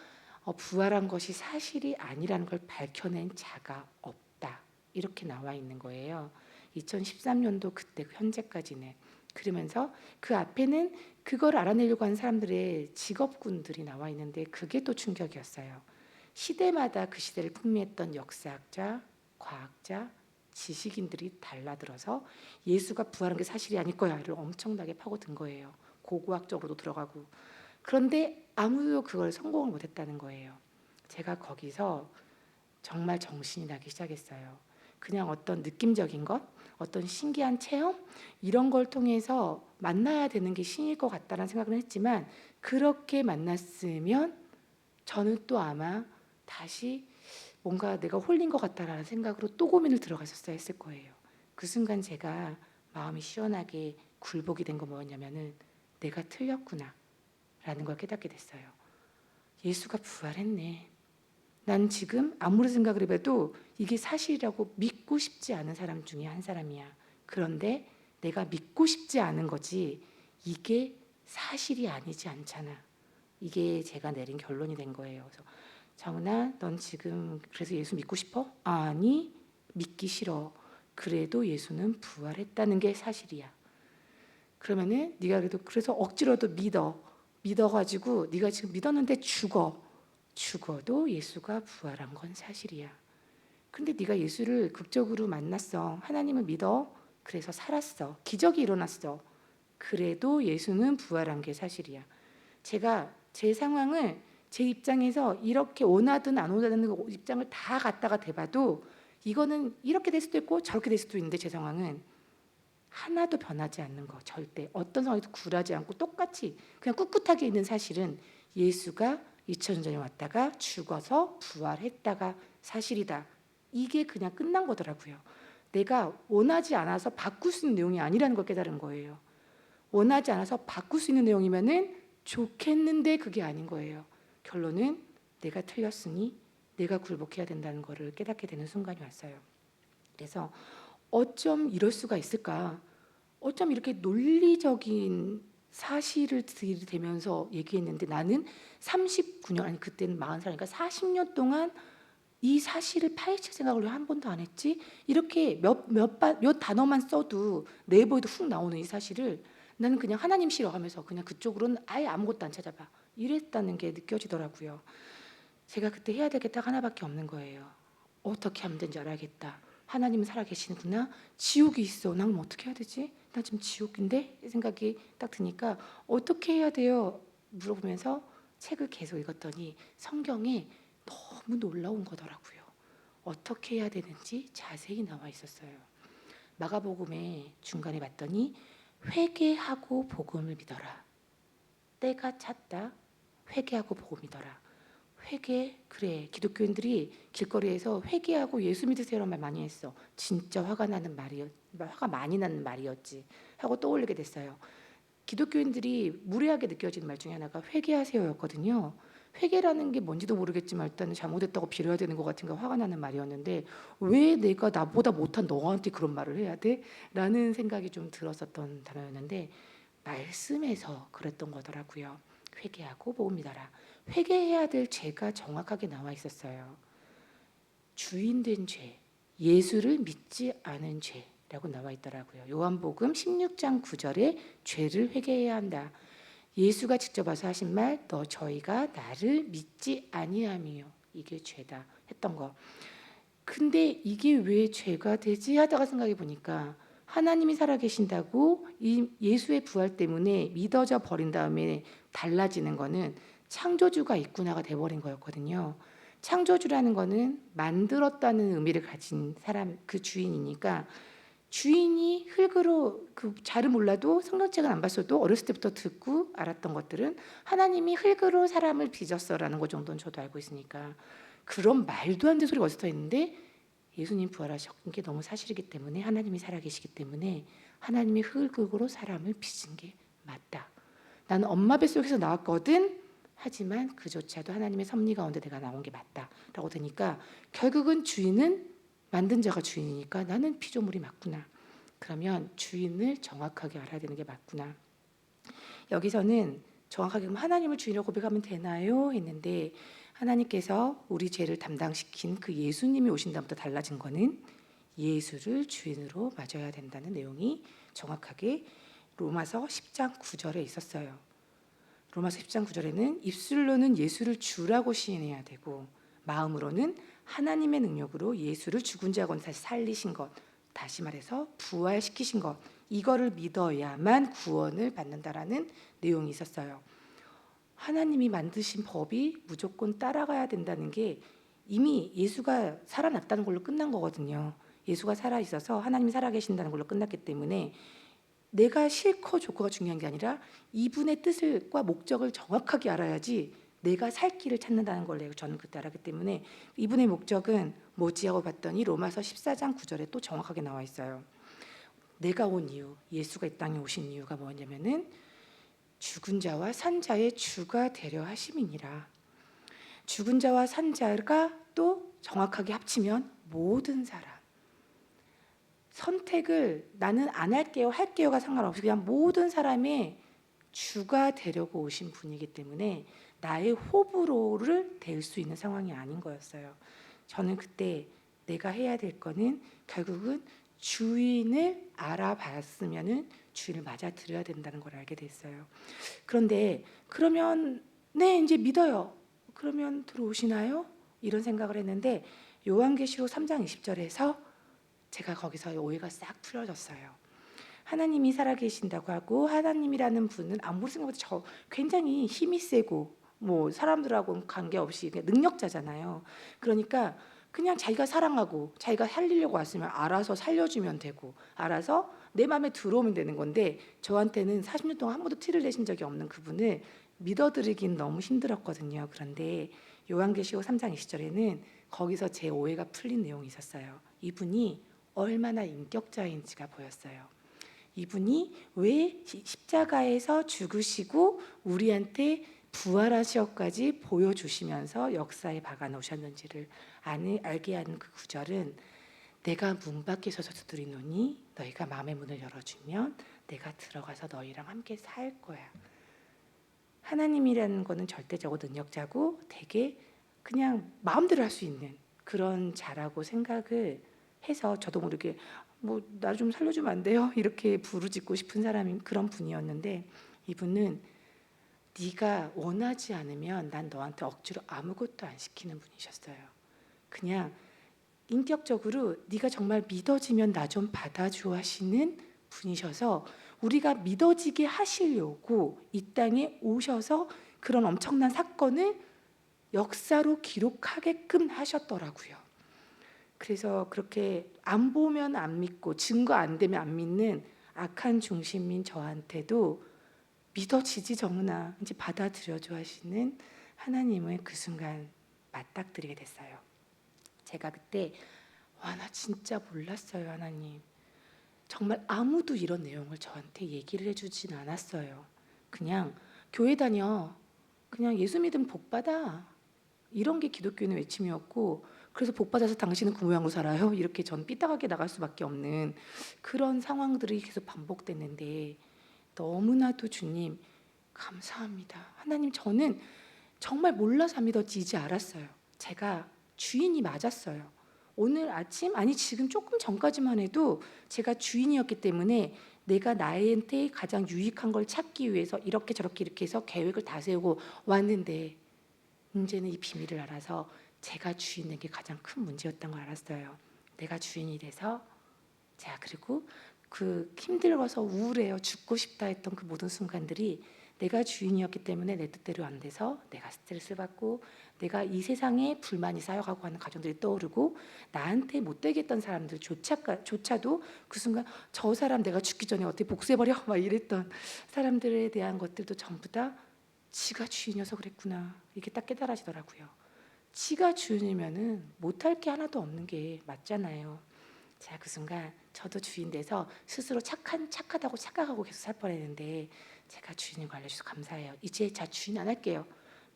부활한 것이 사실이 아니라는 걸 밝혀낸 자가 없다. 이렇게 나와 있는 거예요. 2013년도 그때 현재까지는. 그러면서 그 앞에는 그걸 알아내려고 하는 사람들의 직업군들이 나와 있는데 그게 또 충격이었어요. 시대마다 그 시대를 풍미했던 역사학자, 과학자, 지식인들이 달라들어서 예수가 부활한 게 사실이 아닐 거야를 엄청나게 파고든 거예요. 고고학적으로도 들어가고. 그런데 아무도 그걸 성공을 못했다는 거예요. 제가 거기서 정말 정신이 나기 시작했어요. 그냥 어떤 느낌적인 것, 어떤 신기한 체험 이런 걸 통해서 만나야 되는 게 신일 것 같다는 생각을 했지만 그렇게 만났으면 저는 또 아마 다시 뭔가 내가 홀린 것 같다라는 생각으로 또 고민을 들어갔었어야 했을 거예요. 그 순간 제가 마음이 시원하게 굴복이 된 거 뭐였냐면은 내가 틀렸구나 라는 걸 깨닫게 됐어요. 예수가 부활했네. 난 지금 아무리 생각을 해봐도 이게 사실이라고 믿고 싶지 않은 사람 중에 한 사람이야. 그런데 내가 믿고 싶지 않은 거지 이게 사실이 아니지 않잖아. 이게 제가 내린 결론이 된 거예요. 그래서 정은아, 넌 지금 그래서 예수 믿고 싶어? 아니, 믿기 싫어. 그래도 예수는 부활했다는 게 사실이야. 그러면은 네가 그래서 억지로도 믿어가지고 네가 지금 믿었는데 죽어도 예수가 부활한 건 사실이야. 근데 네가 예수를 극적으로 만났어. 하나님을 믿어. 그래서 살았어. 기적이 일어났어. 그래도 예수는 부활한 게 사실이야. 제가 제 상황을 제 입장에서 이렇게 원하든 안 원하든 그 입장을 다 갖다가 대봐도 이거는 이렇게 될 수도 있고 저렇게 될 수도 있는데 제 상황은 하나도 변하지 않는 거. 절대 어떤 상황에도 굴하지 않고 똑같이 그냥 꿋꿋하게 있는 사실은 예수가 2000년 전에 왔다가 죽어서 부활했다가 사실이다. 이게 그냥 끝난 거더라고요. 내가 원하지 않아서 바꿀 수 있는 내용이 아니라는 걸 깨달은 거예요. 원하지 않아서 바꿀 수 있는 내용이면은 좋겠는데 그게 아닌 거예요. 결론은 내가 틀렸으니 내가 굴복해야 된다는 것을 깨닫게 되는 순간이 왔어요. 그래서 어쩜 이럴 수가 있을까? 어쩜 이렇게 논리적인 사실을 들이대면서 얘기했는데 나는 39년 아니 그때는 40살이니까 40년 동안 이 사실을 파헤칠 생각을 왜 한 번도 안 했지? 이렇게 몇 단어만 써도 네이버에도 훅 나오는 이 사실을 나는 그냥 하나님 싫어하면서 그냥 그쪽으로는 아예 아무것도 안 찾아봐. 이랬다는 게 느껴지더라고요. 제가 그때 해야 될 게 딱 하나밖에 없는 거예요. 어떻게 하면 되는지 알아야겠다. 하나님은 살아계시는구나. 지옥이 있어. 난 그럼 어떻게 해야 되지? 나 지금 지옥인데? 이 생각이 딱 드니까 어떻게 해야 돼요? 물어보면서 책을 계속 읽었더니 성경에 너무 놀라운 거더라고요. 어떻게 해야 되는지 자세히 나와 있었어요. 마가복음에 중간에 봤더니 회개하고 복음을 믿어라. 때가 찼다. 회개하고 복음 믿어라. 회개, 그래. 기독교인들이 길거리에서 회개하고 예수 믿으세요라는 말 많이 했어. 진짜 화가 많이 나는 말이었지 하고 떠올리게 됐어요. 기독교인들이 무례하게 느껴지는 말 중에 하나가 회개하세요였거든요. 회개라는 게 뭔지도 모르겠지만 일단은 잘못했다고 빌어야 되는 것 같은 거 화가 나는 말이었는데 왜 내가 나보다 못한 너한테 그런 말을 해야 돼? 라는 생각이 좀 들었었던 단어였는데 말씀에서 그랬던 거더라고요. 회개하고 복음 믿어라. 회개해야 될 죄가 정확하게 나와 있었어요. 주인된 죄, 예수를 믿지 않은 죄라고 나와 있더라고요. 요한복음 16장 9절에 죄를 회개해야 한다. 예수가 직접 와서 하신 말, 너 저희가 나를 믿지 아니함이요. 이게 죄다 했던 거. 근데 이게 왜 죄가 되지 하다가 생각해 보니까 하나님이 살아계신다고 이 예수의 부활 때문에 믿어져 버린 다음에 달라지는 거는 창조주가 있구나가 돼버린 거였거든요. 창조주라는 거는 만들었다는 의미를 가진 사람, 그 주인이니까 주인이 흙으로 잘은 몰라도 성경책은 안 봤어도 어렸을 때부터 듣고 알았던 것들은 하나님이 흙으로 사람을 빚었어라는 것 정도는 저도 알고 있으니까 그런 말도 안 되는 소리가 어디서 있는데 예수님 부활하신 게 너무 사실이기 때문에 하나님이 살아계시기 때문에 하나님이 흙으로 사람을 빚은 게 맞다. 나는 엄마 뱃속에서 나왔거든. 하지만 그조차도 하나님의 섭리 가운데 내가 나온 게 맞다라고 되니까 결국은 주인은 만든 자가 주인이니까 나는 피조물이 맞구나. 그러면 주인을 정확하게 알아야 되는 게 맞구나. 여기서는 정확하게 하나님을 주인으로 고백하면 되나요? 했는데 하나님께서 우리 죄를 담당시킨 그 예수님이 오신 다음부터 달라진 거는 예수를 주인으로 맞아야 된다는 내용이 정확하게 로마서 10장 9절에 있었어요. 로마서 10장 9절에는 입술로는 예수를 주라고 시인해야 되고 마음으로는 하나님의 능력으로 예수를 죽은 자 가운데 다시 살리신 것, 다시 말해서 부활시키신 것, 이거를 믿어야만 구원을 받는다라는 내용이 있었어요. 하나님이 만드신 법이 무조건 따라가야 된다는 게 이미 예수가 살아났다는 걸로 끝난 거거든요. 예수가 살아있어서 하나님이 살아계신다는 걸로 끝났기 때문에 내가 싫고 좋고가 중요한 게 아니라 이분의 뜻과 목적을 정확하게 알아야지 내가 살 길을 찾는다는 걸 저는 그때 알았기 때문에 이분의 목적은 뭐지 하고 봤더니 로마서 14장 9절에 또 정확하게 나와 있어요. 내가 온 이유, 예수가 이 땅에 오신 이유가 뭐냐면은 죽은 자와 산 자의 주가 되려 하심이니라. 죽은 자와 산 자가 또 정확하게 합치면 모든 사람. 선택을 나는 안 할게요, 할게요가 상관없이 그냥 모든 사람의 주가 되려고 오신 분이기 때문에 나의 호불호를 댈 수 있는 상황이 아닌 거였어요. 저는 그때 내가 해야 될 거는 결국은 주인을 알아봤으면은 주인을 맞아들여야 된다는 걸 알게 됐어요. 그런데 그러면 네 이제 믿어요. 그러면 들어오시나요? 이런 생각을 했는데 요한계시록 3장 20절에서 제가 거기서 오해가 싹 풀어졌어요. 하나님이 살아계신다고 하고 하나님이라는 분은 아무리 생각해도 굉장히 힘이 세고 뭐 사람들하고는 관계없이 능력자잖아요. 그러니까 그냥 자기가 사랑하고 자기가 살리려고 왔으면 알아서 살려주면 되고 알아서 내 마음에 들어오면 되는 건데 저한테는 40년 동안 한 번도 티를 내신 적이 없는 그분을 믿어드리긴 너무 힘들었거든요. 그런데 요한계시록 3장 20절에는 거기서 제 오해가 풀린 내용이 있었어요. 이분이 얼마나 인격자인지가 보였어요. 이분이 왜 십자가에서 죽으시고 우리한테 부활하시어까지 보여주시면서 역사에 박아놓으셨는지를 알게 하는 그 구절은 내가 문 밖에 서서 두드리노니 너희가 마음의 문을 열어주면 내가 들어가서 너희랑 함께 살 거야. 하나님이라는 거는 절대적으로 능력자고 되게 그냥 마음대로 할 수 있는 그런 자라고 생각을 해서 저도 모르게 뭐 나 좀 살려주면 안 돼요? 이렇게 부르짖고 싶은 사람이 그런 분이었는데 이분은 네가 원하지 않으면 난 너한테 억지로 아무것도 안 시키는 분이셨어요. 그냥 인격적으로 네가 정말 믿어지면 나 좀 받아줘 하시는 분이셔서 우리가 믿어지게 하시려고 이 땅에 오셔서 그런 엄청난 사건을 역사로 기록하게끔 하셨더라고요. 그래서 그렇게 안 보면 안 믿고 증거 안 되면 안 믿는 악한 중심인 저한테도 믿어지지 정은아 이제 받아들여줘 하시는 하나님을 그 순간 맞닥뜨리게 됐어요. 제가 그때 와, 나 진짜 몰랐어요, 하나님. 정말 아무도 이런 내용을 저한테 얘기를 해주진 않았어요. 그냥 교회 다녀, 그냥 예수 믿으면 복 받아, 이런 게 기독교인의 외침이었고, 그래서 복 받아서 당신은 그 모양으로 살아요, 이렇게 전 삐딱하게 나갈 수밖에 없는 그런 상황들이 계속 반복됐는데 너무나도 주님 감사합니다. 하나님, 저는 정말 몰라서 안 믿어지지 알았어요. 제가 주인이 맞았어요. 오늘 아침, 아니 지금 조금 전까지만 해도 제가 주인이었기 때문에 내가 나한테 가장 유익한 걸 찾기 위해서 이렇게 저렇게 이렇게 해서 계획을 다 세우고 왔는데 이제는 이 비밀을 알아서 제가 주인 된 게 가장 큰 문제였던 걸 알았어요. 내가 주인이 돼서 제가 그리고 그 힘들어서 우울해요, 죽고 싶다 했던 그 모든 순간들이 내가 주인이었기 때문에 내 뜻대로 안 돼서 내가 스트레스를 받고 내가 이 세상에 불만이 쌓여가고 하는 가정들이 떠오르고 나한테 못되게 했던 사람들조차도 그 순간 저 사람 내가 죽기 전에 어떻게 복수해버려 막 이랬던 사람들에 대한 것들도 전부 다 지가 주인이어서 그랬구나, 이게 딱 깨달아지더라고요. 지가 주인이면은 못할 게 하나도 없는 게 맞잖아요. 제가 그 순간 저도 주인 돼서 스스로 착하다고 착각하고 계속 살 뻔했는데 제가 주인인 걸 알려주셔서 감사해요. 이제 자 주인 안 할게요.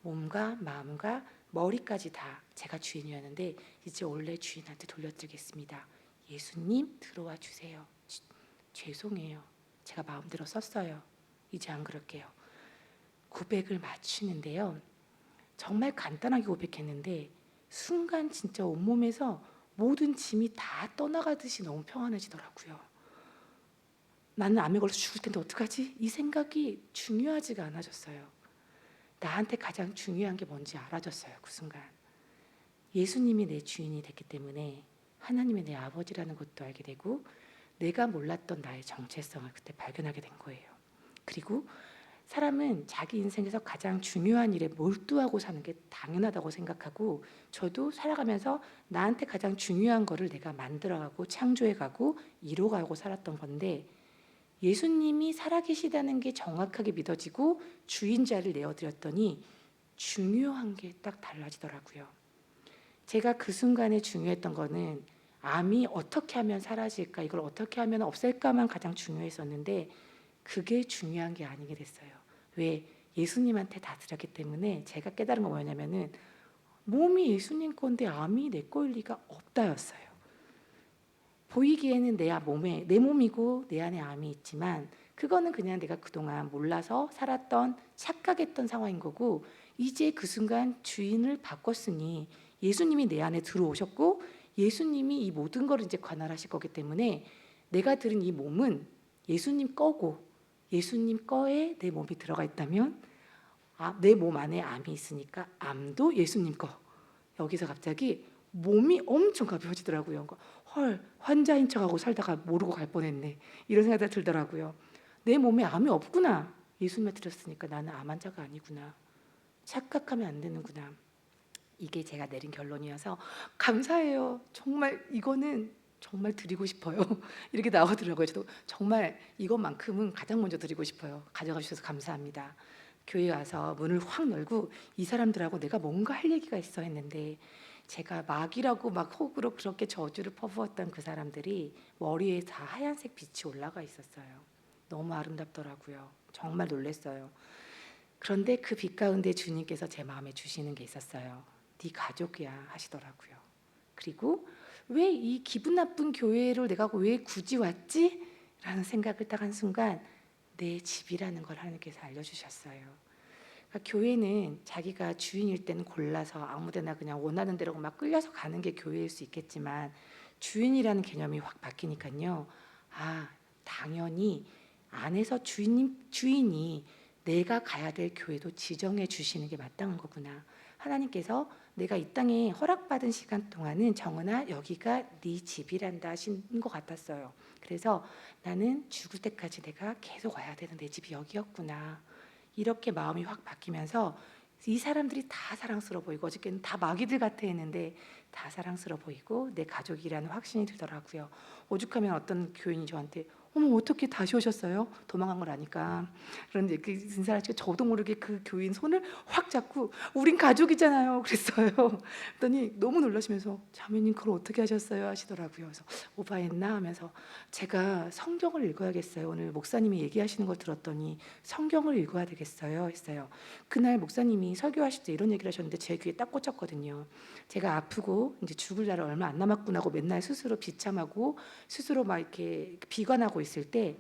몸과 마음과 머리까지 다 제가 주인이었는데 이제 원래 주인한테 돌려드리겠습니다. 예수님 들어와 주세요. 죄송해요. 제가 마음대로 썼어요. 이제 안 그럴게요. 고백을 마치는데요. 정말 간단하게 고백했는데 순간 진짜 온몸에서 모든 짐이 다 떠나가듯이 너무 평안해지더라고요. 나는 암에 걸려서 죽을 텐데 어떡하지? 이 생각이 중요하지가 않아졌어요. 나한테 가장 중요한 게 뭔지 알아졌어요. 그 순간 예수님이 내 주인이 됐기 때문에 하나님이 내 아버지라는 것도 알게 되고 내가 몰랐던 나의 정체성을 그때 발견하게 된 거예요. 그리고 사람은 자기 인생에서 가장 중요한 일에 몰두하고 사는 게 당연하다고 생각하고 저도 살아가면서 나한테 가장 중요한 거를 내가 만들어가고 창조해가고 이뤄가고 살았던 건데 예수님이 살아계시다는 게 정확하게 믿어지고 주인자를 내어드렸더니 중요한 게 딱 달라지더라고요. 제가 그 순간에 중요했던 거는 암이 어떻게 하면 사라질까, 이걸 어떻게 하면 없앨까만 가장 중요했었는데 그게 중요한 게 아니게 됐어요. 왜? 예수님한테 다 드렸기 때문에 제가 깨달은 건 뭐냐면은 몸이 예수님 건데 암이 내 거일 리가 없다였어요. 보이기에는 내 몸이고 내 안에 암이 있지만 그거는 그냥 내가 그동안 몰라서 살았던 착각했던 상황인 거고 이제 그 순간 주인을 바꿨으니 예수님이 내 안에 들어오셨고 예수님이 이 모든 걸 이제 관할하실 거기 때문에 내가 들은 이 몸은 예수님 거고 예수님 거에 내 몸이 들어가 있다면 내 몸 안에 암이 있으니까 암도 예수님 거. 여기서 갑자기 몸이 엄청 가벼워지더라고요. 헐, 환자인 척하고 살다가 모르고 갈 뻔했네, 이런 생각이 들더라고요. 내 몸에 암이 없구나. 예수님한테 드렸으니까 나는 암 환자가 아니구나. 착각하면 안 되는구나. 이게 제가 내린 결론이어서 감사해요. 정말 이거는 정말 드리고 싶어요. 이렇게 나오더라고요. 저도 정말 이것만큼은 가장 먼저 드리고 싶어요. 가져가 주셔서 감사합니다. 교회 와서 문을 확 열고 이 사람들하고 내가 뭔가 할 얘기가 있어 했는데 제가 막이라고 막 혹으로 그렇게 저주를 퍼부었던 그 사람들이 머리에 다 하얀색 빛이 올라가 있었어요. 너무 아름답더라고요. 정말 놀랐어요. 그런데 그 빛 가운데 주님께서 제 마음에 주시는 게 있었어요. 네 가족이야 하시더라고요. 그리고 왜 이 기분 나쁜 교회를 내가 왜 굳이 왔지? 라는 생각을 딱 한 순간 내 집이라는 걸 하나님께서 알려주셨어요. 그러니까 교회는 자기가 주인일 때는 골라서 아무데나 그냥 원하는 대로 막 끌려서 가는 게 교회일 수 있겠지만 주인이라는 개념이 확 바뀌니까요. 아, 당연히 안에서 주인이 내가 가야 될 교회도 지정해 주시는 게 마땅한 거구나. 하나님께서 내가 이 땅에 허락받은 시간 동안은 정은아 여기가 네 집이란다 하신 것 같았어요. 그래서 나는 죽을 때까지 내가 계속 와야 되는 내 집이 여기였구나. 이렇게 마음이 확 바뀌면서 이 사람들이 다 사랑스러워 보이고 어저께는 다 마귀들 같아 했는데 다 사랑스러워 보이고 내 가족이라는 확신이 들더라고요. 오죽하면 어떤 교인이 저한테 어머 어떻게 다시 오셨어요? 도망간 걸 아니까. 그런데 그 인사를 하시고 저도 모르게 그 교인 손을 확 잡고 우린 가족이잖아요 그랬어요. 그랬더니 너무 놀라시면서 자매님 그걸 어떻게 하셨어요? 하시더라고요. 그래서 오바했나 하면서 제가 성경을 읽어야겠어요. 오늘 목사님이 얘기하시는 걸 들었더니 성경을 읽어야 되겠어요 했어요. 그날 목사님이 설교하실 때 이런 얘기를 하셨는데 제 귀에 딱 꽂혔거든요. 제가 아프고 이제 죽을 날 얼마 안 남았구나 하고 맨날 스스로 비참하고 스스로 막 이렇게 비관하고 있을 때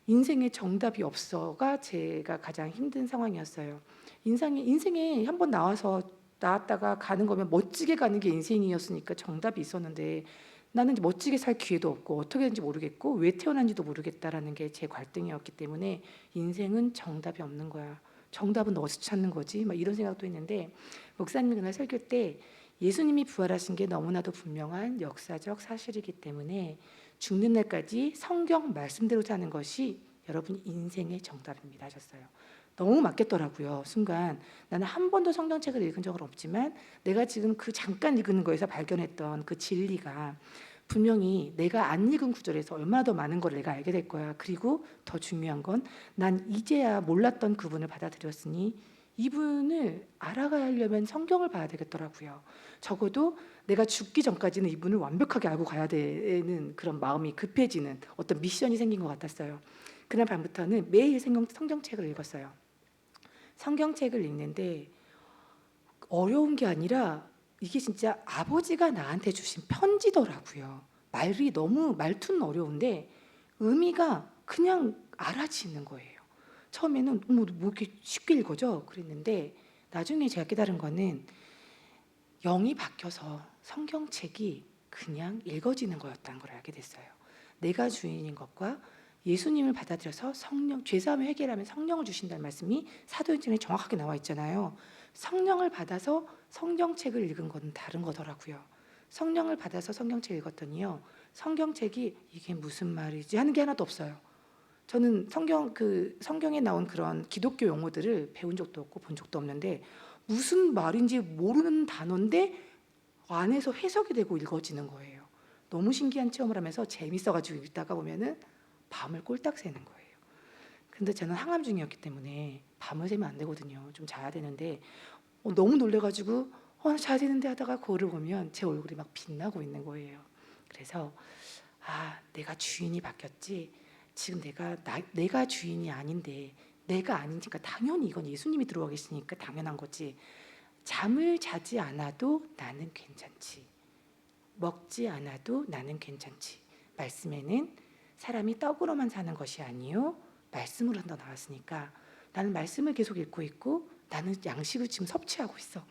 인생에 정답이 없어가 제가 가장 힘든 상황이었어요. 인생에 한 번 나왔다가 가는 거면 멋지게 가는 게 인생이었으니까 정답이 있었는데 나는 이제 멋지게 살 기회도 없고 어떻게 되는지 모르겠고 왜 태어난지도 모르겠다라는 게 제 갈등이었기 때문에 인생은 정답이 없는 거야. 정답은 어디서 찾는 거지? 막 이런 생각도 했는데 목사님이 그날 설교 때 예수님이 부활하신 게 너무나도 분명한 역사적 사실이기 때문에 죽는 날까지 성경 말씀대로 사는 것이 여러분 인생의 정답입니다 하셨어요. 너무 맞겠더라고요. 순간 나는 한 번도 성경책을 읽은 적은 없지만 내가 지금 그 잠깐 읽은 거에서 발견했던 그 진리가 분명히 내가 안 읽은 구절에서 얼마나 더 많은 걸 내가 알게 될 거야. 그리고 더 중요한 건 난 이제야 몰랐던 그분을 받아들였으니 이분을 알아가려면 성경을 봐야 되겠더라고요. 적어도 내가 죽기 전까지는 이분을 완벽하게 알고 가야 되는 그런 마음이 급해지는 어떤 미션이 생긴 것 같았어요. 그날 밤부터는 매일 성경책을 읽었어요. 성경책을 읽는데 어려운 게 아니라 이게 진짜 아버지가 나한테 주신 편지더라고요. 말투는 어려운데 의미가 그냥 알아지는 거예요. 처음에는 뭐 이렇게 쉽게 읽어져 그랬는데 나중에 제가 깨달은 거는 영이 바뀌어서 성경책이 그냥 읽어지는 거였다는 걸 알게 됐어요. 내가 주인인 것과 예수님을 받아들여서 성령 죄사함을 해결하면 성령을 주신다는 말씀이 사도행전에 정확하게 나와 있잖아요. 성령을 받아서 성경책을 읽은 건 다른 거더라고요. 성령을 받아서 성경책을 읽었더니요. 성경책이 이게 무슨 말이지 하는 게 하나도 없어요. 저는 성경에 나온 그런 기독교 용어들을 배운 적도 없고 본 적도 없는데 무슨 말인지 모르는 단어인데 안에서 해석이 되고 읽어지는 거예요. 너무 신기한 체험을 하면서 재밌어가지고 읽다가 보면은 밤을 꼴딱 새는 거예요. 근데 저는 항암 중이었기 때문에 밤을 새면 안 되거든요. 좀 자야 되는데 너무 놀래가지고 자야 되는데 하다가 거울을 보면 제 얼굴이 막 빛나고 있는 거예요. 그래서 내가 주인이 바뀌었지. 지금 내가 주인이 아닌데 내가 아니니까 당연히 이건 예수님이 들어와 계시니까 당연한 거지. 잠을 자지 않아도 나는 괜찮지. 먹지 않아도 나는 괜찮지. 말씀에는 사람이 떡으로만 사는 것이 아니요 말씀으로 한다 나왔으니까 나는 말씀을 계속 읽고 있고 나는 양식을 지금 섭취하고 있어.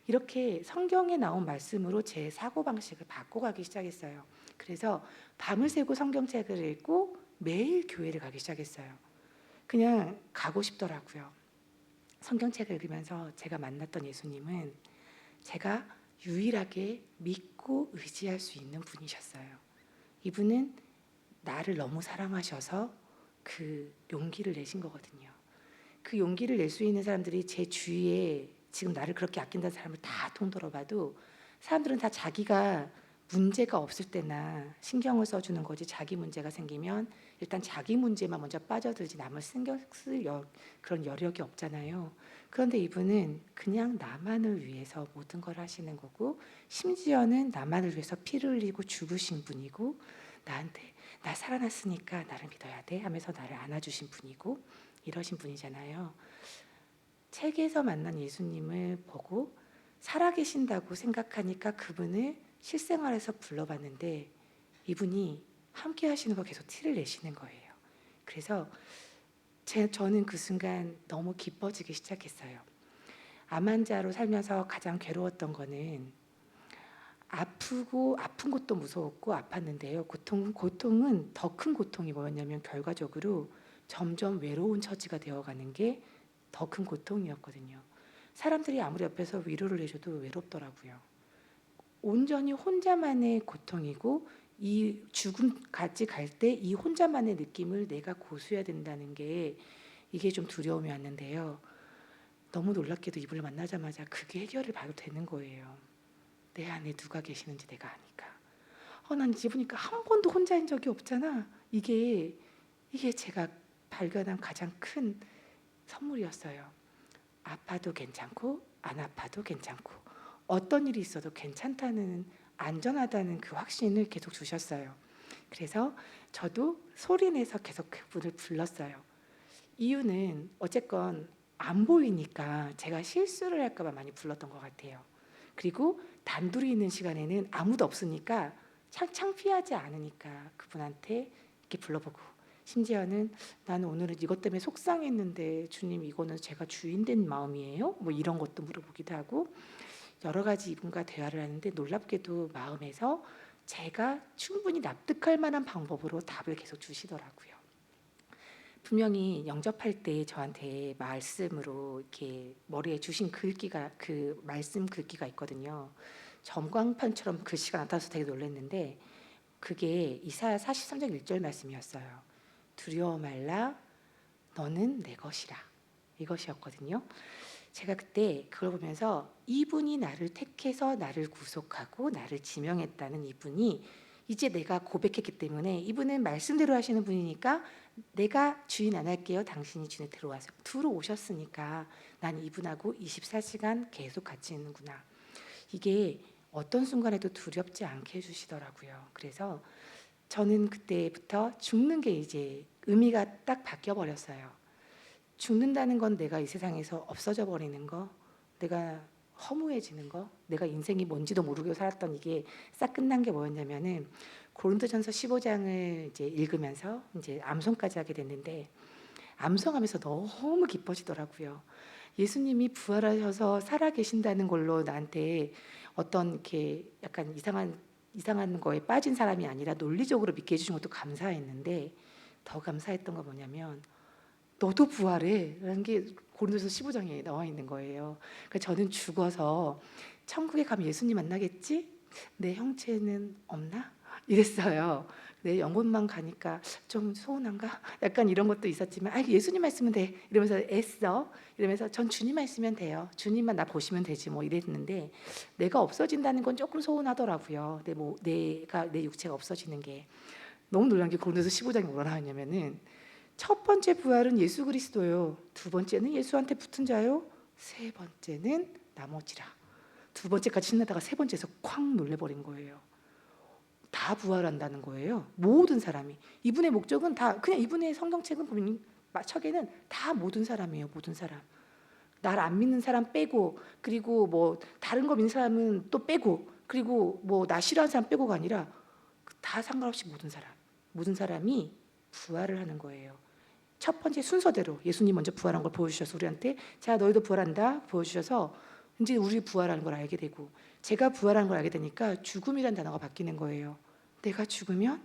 이렇게 성경에 나온 말씀으로 제 사고방식을 바꿔가기 시작했어요. 그래서 밤을 새고 성경책을 읽고 매일 교회를 가기 시작했어요. 그냥 가고 싶더라고요. 성경책을 읽으면서 제가 만났던 예수님은 제가 유일하게 믿고 의지할 수 있는 분이셨어요. 이분은 나를 너무 사랑하셔서 그 용기를 내신 거거든요. 그 용기를 낼 수 있는 사람들이 제 주위에 지금 나를 그렇게 아낀다는 사람을 다 통틀어봐도 사람들은 다 자기가 문제가 없을 때나 신경을 써주는 거지 자기 문제가 생기면 일단 자기 문제만 먼저 빠져들지 남을 신경 쓸 그런 여력이 없잖아요. 그런데 이분은 그냥 나만을 위해서 모든 걸 하시는 거고 심지어는 나만을 위해서 피를 흘리고 죽으신 분이고 나한테 나 살아났으니까 나를 믿어야 돼 하면서 나를 안아주신 분이고 이러신 분이잖아요. 책에서 만난 예수님을 보고 살아계신다고 생각하니까 그분을 실생활에서 불러봤는데 이분이 함께 하시는 거 계속 티를 내시는 거예요. 그래서 저는 그 순간 너무 기뻐지기 시작했어요. 암 환자로 살면서 가장 괴로웠던 거는 아픈 것도 무서웠고 아팠는데요. 고통은 더 큰 고통이 뭐였냐면 결과적으로 점점 외로운 처지가 되어가는 게 더 큰 고통이었거든요. 사람들이 아무리 옆에서 위로를 해줘도 외롭더라고요. 온전히 혼자만의 고통이고 이 죽음까지 갈 때 이 혼자만의 느낌을 내가 고수해야 된다는 게 이게 좀 두려움이 왔는데요. 너무 놀랍게도 이분을 만나자마자 그게 해결을 봐도 되는 거예요. 내 안에 누가 계시는지 내가 아니까. 난 이제 보니까 한 번도 혼자인 적이 없잖아. 이게 제가 발견한 가장 큰 선물이었어요. 아파도 괜찮고 안 아파도 괜찮고 어떤 일이 있어도 괜찮다는, 안전하다는 그 확신을 계속 주셨어요. 그래서 저도 소리내서 계속 그분을 불렀어요. 이유는 어쨌건 안 보이니까 제가 실수를 할까 봐 많이 불렀던 것 같아요. 그리고 단둘이 있는 시간에는 아무도 없으니까 창피하지 않으니까 그분한테 이렇게 불러보고, 심지어는 나는 오늘은 이것 때문에 속상했는데 주님 이거는 제가 주인된 마음이에요? 뭐 이런 것도 물어보기도 하고 여러 가지 이분과 대화를 하는데 놀랍게도 마음에서 제가 충분히 납득할 만한 방법으로 답을 계속 주시더라고요. 분명히 영접할 때 저한테 말씀으로 이렇게 머리에 주신 글귀가, 그 말씀 글귀가 있거든요. 전광판처럼 글씨가 나타나서 되게 놀랐는데 그게 이사야 43장 1절 말씀이었어요. 두려워 말라 너는 내 것이라, 이것이었거든요. 제가 그때 그걸 보면서 이분이 나를 택해서 나를 구속하고 나를 지명했다는 이분이 이제 내가 고백했기 때문에 이분은 말씀대로 하시는 분이니까 내가 주인 안 할게요. 당신이 주인에 들어오셨으니까 난 이분하고 24시간 계속 같이 있는구나. 이게 어떤 순간에도 두렵지 않게 해주시더라고요. 그래서 저는 그때부터 죽는 게 이제 의미가 딱 바뀌어 버렸어요. 죽는다는 건 내가 이 세상에서 없어져 버리는 거, 내가 허무해지는 거, 내가 인생이 뭔지도 모르고 살았던 이게 싹 끝난 게 뭐였냐면은 고린도전서 15장을 이제 읽으면서 이제 암송까지 하게 됐는데 암송하면서 너무 기뻐지더라고요. 예수님이 부활하셔서 살아 계신다는 걸로 나한테 어떤 이렇게 약간 이상한 거에 빠진 사람이 아니라 논리적으로 믿게 해주신 것도 감사했는데 더 감사했던 건 뭐냐면 너도 부활해 라는 게 고린도서 15장에 나와 있는 거예요. 그러니까 저는 죽어서 천국에 가면 예수님 만나겠지? 내 형체는 없나? 이랬어요. 내 영혼만 가니까 좀 소원한가? 약간 이런 것도 있었지만 예수님 말씀은 돼 이러면서 애써 이러면서 전 주님만 있으면 돼요. 주님만 나 보시면 되지 뭐 이랬는데 내가 없어진다는 건 조금 소원하더라고요. 내가 내 육체가 없어지는 게 너무 놀란 게 고린도서 15장이 뭐라 하냐면은 첫 번째 부활은 예수 그리스도요. 두 번째는 예수한테 붙은 자요. 세 번째는 나머지라. 두 번째까지 신나다가 세 번째에서 쾅 놀래버린 거예요. 다 부활한다는 거예요. 모든 사람이. 이분의 목적은 다 그냥 이분의 성경책은 보면 책에는 다 모든 사람이에요. 모든 사람. 날 안 믿는 사람 빼고 그리고 뭐 다른 거 믿는 사람은 또 빼고 그리고 뭐 나 싫어하는 사람 빼고가 아니라 다 상관없이 모든 사람이 부활을 하는 거예요. 첫 번째 순서대로 예수님 먼저 부활한 걸 보여주셔서 우리한테 자 너희도 부활한다 보여주셔서 이제 우리 부활하는 걸 알게 되고 제가 부활하는 걸 알게 되니까 죽음이란 단어가 바뀌는 거예요. 내가 죽으면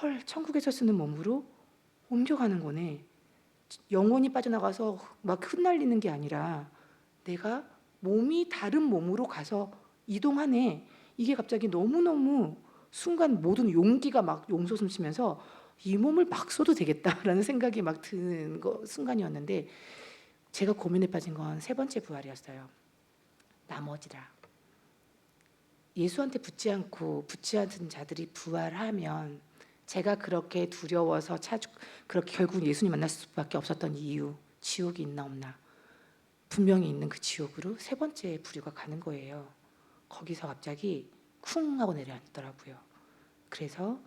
헐 천국에서 쓰는 몸으로 옮겨가는 거네. 영혼이 빠져나가서 막 흩날리는 게 아니라 내가 몸이 다른 몸으로 가서 이동하네. 이게 갑자기 너무너무 순간 모든 용기가 막 용솟음 치면서 이 몸을 막 써도 되겠다라는 생각이 막 드는 순간이었는데 제가 고민에 빠진 건 세 번째 부활이었어요. 나머지라. 예수한테 붙지 않은 자들이 부활하면 제가 그렇게 두려워서 그렇게 결국 예수님 만날 수밖에 없었던 이유, 지옥이 있나 없나 분명히 있는 그 지옥으로 세 번째 부류가 가는 거예요. 거기서 갑자기 쿵 하고 내려앉더라고요. 그래서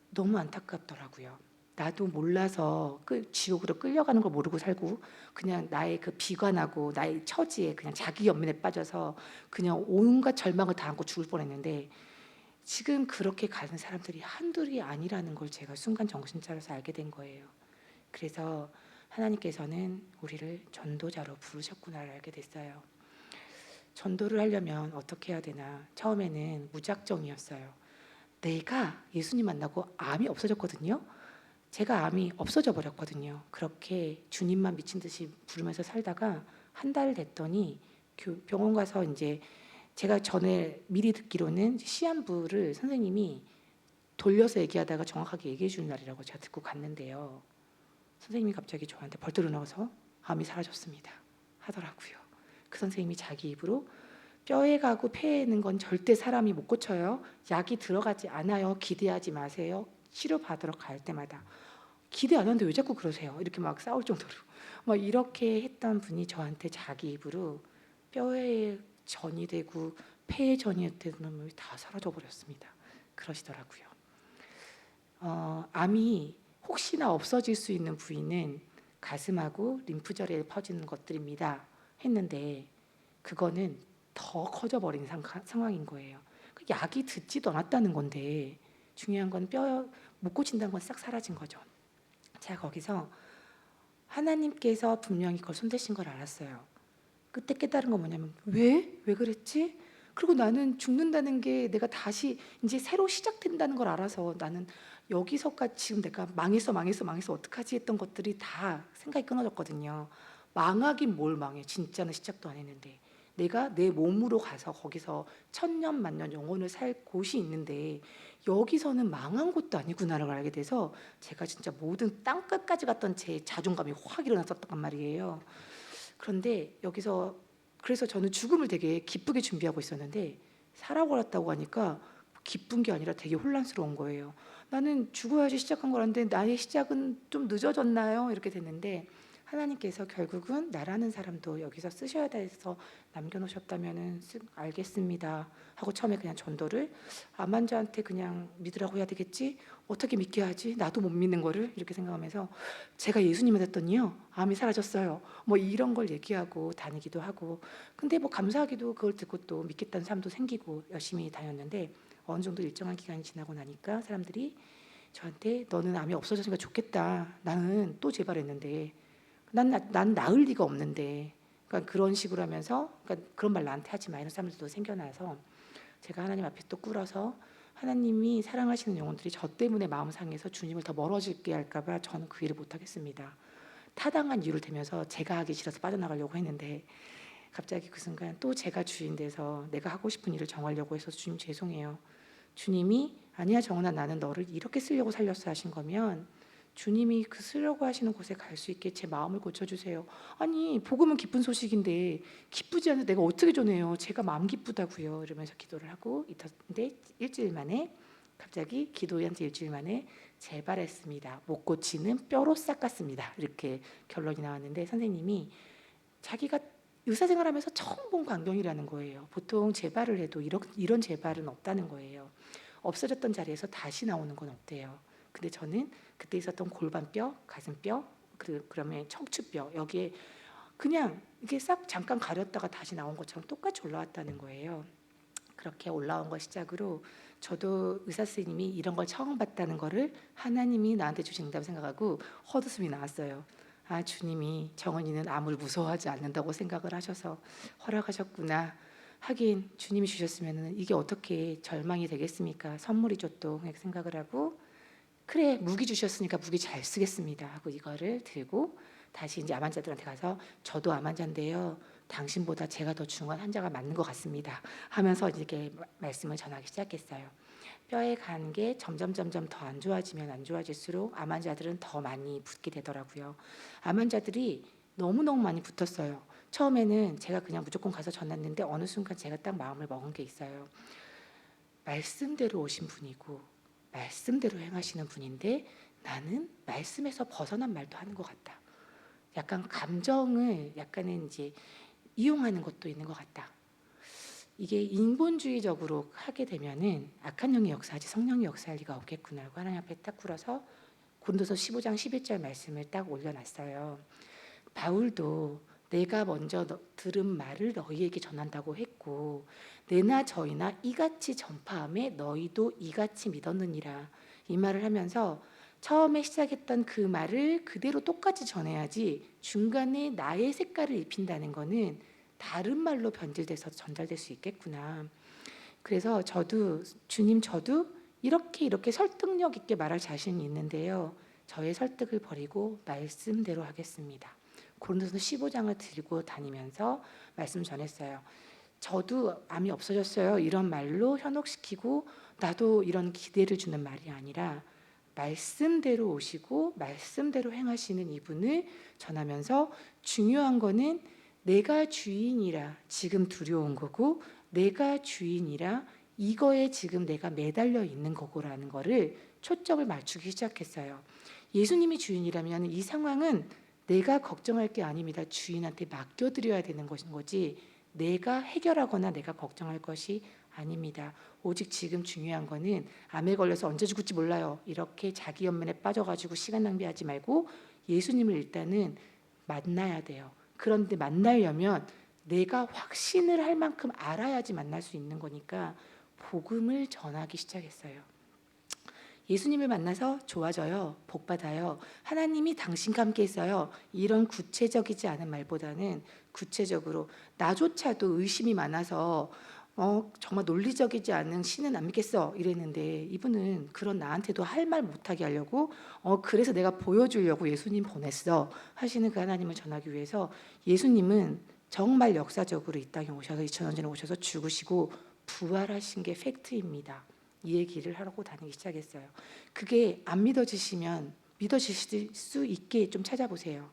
너무 안타깝더라고요. 나도 몰라서 지옥으로 끌려가는 걸 모르고 살고 그냥 나의 그 비관하고 나의 처지에 그냥 자기 연민에 빠져서 그냥 온갖 절망을 다 안고 죽을 뻔했는데 지금 그렇게 가는 사람들이 한둘이 아니라는 걸 제가 순간 정신 차려서 알게 된 거예요. 그래서 하나님께서는 우리를 전도자로 부르셨구나를 알게 됐어요. 전도를 하려면 어떻게 해야 되나? 처음에는 무작정이었어요. 내가 예수님 만나고 암이 없어졌거든요. 제가 암이 없어져 버렸거든요. 그렇게 주님만 미친 듯이 부르면서 살다가 한 달 됐더니 병원 가서 이제 제가 전에 미리 듣기로는 시한부를 선생님이 돌려서 얘기하다가 정확하게 얘기해 주는 날이라고 제가 듣고 갔는데요. 선생님이 갑자기 저한테 벌떡 일어나서 암이 사라졌습니다 하더라고요. 그 선생님이 자기 입으로 뼈에 가고 폐에 있는 건 절대 사람이 못 고쳐요. 약이 들어가지 않아요. 기대하지 마세요. 치료받으러 갈 때마다 기대 안 하는데 왜 자꾸 그러세요? 이렇게 막 싸울 정도로 막 이렇게 했던 분이 저한테 자기 입으로 뼈에 전이 되고 폐에 전이 되는 놈이 다 사라져 버렸습니다. 그러시더라고요. 암이 혹시나 없어질 수 있는 부위는 가슴하고 림프절에 퍼지는 것들입니다. 했는데 그거는 더 커져버린 상황인 거예요. 약이 듣지도 않았다는 건데 중요한 건 뼈 못 고친다는 건 싹 사라진 거죠. 제가 거기서 하나님께서 분명히 그걸 손대신 걸 알았어요. 그때 깨달은 건 뭐냐면 왜 그랬지? 그리고 나는 죽는다는 게 내가 다시 이제 새로 시작된다는 걸 알아서 나는 여기서까지 지금 내가 망했어 어떡하지 했던 것들이 다 생각이 끊어졌거든요. 망하긴 뭘 망해. 진짜는 시작도 안 했는데 내가 내 몸으로 가서 거기서 천년 만년 영혼을 살 곳이 있는데 여기서는 망한 것도 아니구나를 알게 돼서 제가 진짜 모든 땅끝까지 갔던 제 자존감이 확 일어났었단 말이에요. 그런데 여기서 그래서 저는 죽음을 되게 기쁘게 준비하고 있었는데 살아버렸다고 하니까 기쁜 게 아니라 되게 혼란스러운 거예요. 나는 죽어야지 시작한 거란데 나의 시작은 좀 늦어졌나요? 이렇게 됐는데 하나님께서 결국은 나라는 사람도 여기서 쓰셔야 돼서 남겨놓으셨다면은 알겠습니다 하고 처음에 그냥 전도를 암 환자한테 그냥 믿으라고 해야 되겠지? 어떻게 믿게 하지? 나도 못 믿는 거를 이렇게 생각하면서 제가 예수님을 했더니요 암이 사라졌어요. 뭐 이런 걸 얘기하고 다니기도 하고 근데 뭐 감사하게도 그걸 듣고 또 믿겠다는 사람도 생기고 열심히 다녔는데 어느 정도 일정한 기간이 지나고 나니까 사람들이 저한테 너는 암이 없어졌으니까 좋겠다. 나는 또 재발했는데 난 나을 리가 없는데 그러니까 그런 식으로 하면서 그러니까 그런 말 나한테 하지 마 이런 사람들도 생겨나서 제가 하나님 앞에 또 꿇어서 하나님이 사랑하시는 영혼들이 저 때문에 마음 상해서 주님을 더 멀어지게 할까 봐 저는 그 일을 못 하겠습니다. 타당한 이유를 대면서 제가 하기 싫어서 빠져나가려고 했는데 갑자기 그 순간 또 제가 주인 돼서 내가 하고 싶은 일을 정하려고 해서 주님 죄송해요. 주님이 아니야 정은아 나는 너를 이렇게 쓰려고 살렸어 하신 거면 주님이 그 쓰려고 하시는 곳에 갈 수 있게 제 마음을 고쳐주세요. 아니 복음은 기쁜 소식인데 기쁘지 않은 내가 어떻게 전해요. 제가 마음 기쁘다고요. 이러면서 기도를 하고 있었는데 일주일 만에 갑자기 기도한 지 일주일 만에 재발했습니다. 못 고치는 뼈로 싹갔습니다. 이렇게 결론이 나왔는데 선생님이 자기가 의사생활하면서 처음 본 광경이라는 거예요. 보통 재발을 해도 이런 재발은 없다는 거예요. 없어졌던 자리에서 다시 나오는 건 없대요. 근데 저는 그때 있었던 골반뼈, 가슴뼈, 그러면 척추뼈 여기에 그냥 이게 싹 잠깐 가렸다가 다시 나온 것처럼 똑같이 올라왔다는 거예요. 그렇게 올라온 걸 시작으로 저도 의사 선생님이 이런 걸 처음 봤다는 거를 하나님이 나한테 주신다고 생각하고 헛웃음이 나왔어요. 아 주님이 정은이는 암을 무서워하지 않는다고 생각을 하셔서 허락하셨구나. 하긴 주님이 주셨으면 이게 어떻게 절망이 되겠습니까? 선물이죠 또 생각을 하고 그래 무기 주셨으니까 무기 잘 쓰겠습니다 하고 이거를 들고 다시 이제 암 환자들한테 가서 저도 암 환자인데요. 당신보다 제가 더 중요한 환자가 맞는 것 같습니다 하면서 이렇게 말씀을 전하기 시작했어요. 뼈에 간 게 점점 더 안 좋아지면 안 좋아질수록 암 환자들은 더 많이 붓게 되더라고요. 암 환자들이 너무너무 많이 붙었어요. 처음에는 제가 그냥 무조건 가서 전했는데 어느 순간 제가 딱 마음을 먹은 게 있어요. 말씀대로 오신 분이고 말씀대로 행하시는 분인데 나는 말씀에서 벗어난 말도 하는 것 같다. 약간 감정을 약간은 이제 이용하는 것도 있는 것 같다. 이게 인본주의적으로 하게 되면은 악한 영이 역사하지 성령이 역사할 리가 없겠구나 하고 하나님 앞에 딱 굴어서 고린도서 15장 11절 말씀을 딱 올려놨어요. 바울도 내가 먼저 들은 말을 너희에게 전한다고 했고 내나 저희나 이같이 전파함에 너희도 이같이 믿었느니라 이 말을 하면서 처음에 시작했던 그 말을 그대로 똑같이 전해야지 중간에 나의 색깔을 입힌다는 거는 다른 말로 변질돼서 전달될 수 있겠구나. 그래서 저도 주님 저도 이렇게 설득력 있게 말할 자신이 있는데요. 저의 설득을 버리고 말씀대로 하겠습니다. 고린도서 15장을 들고 다니면서 말씀 전했어요. 저도 암이 없어졌어요. 이런 말로 현혹시키고 나도 이런 기대를 주는 말이 아니라 말씀대로 오시고 말씀대로 행하시는 이분을 전하면서 중요한 거는 내가 주인이라 지금 두려운 거고 내가 주인이라 이거에 지금 내가 매달려 있는 거고라는 거를 초점을 맞추기 시작했어요. 예수님이 주인이라면 이 상황은 내가 걱정할 게 아닙니다. 주인한테 맡겨드려야 되는 것인 거지 내가 해결하거나 내가 걱정할 것이 아닙니다. 오직 지금 중요한 거는 암에 걸려서 언제 죽을지 몰라요. 이렇게 자기 연민에 빠져가지고 시간 낭비하지 말고 예수님을 일단은 만나야 돼요. 그런데 만나려면 내가 확신을 할 만큼 알아야지 만날 수 있는 거니까 복음을 전하기 시작했어요. 예수님을 만나서 좋아져요. 복 받아요. 하나님이 당신과 함께 있어요. 이런 구체적이지 않은 말보다는 구체적으로 나조차도 의심이 많아서 정말 논리적이지 않은 신은 안 믿겠어 이랬는데 이분은 그런 나한테도 할 말 못하게 하려고 그래서 내가 보여주려고 예수님 보냈어 하시는 그 하나님을 전하기 위해서 예수님은 정말 역사적으로 이 땅에 오셔서 2000년 전에 오셔서 죽으시고 부활하신 게 팩트입니다. 이 얘기를 하라고 다니기 시작했어요. 그게 안 믿어지시면 믿어지실 수 있게 좀 찾아보세요.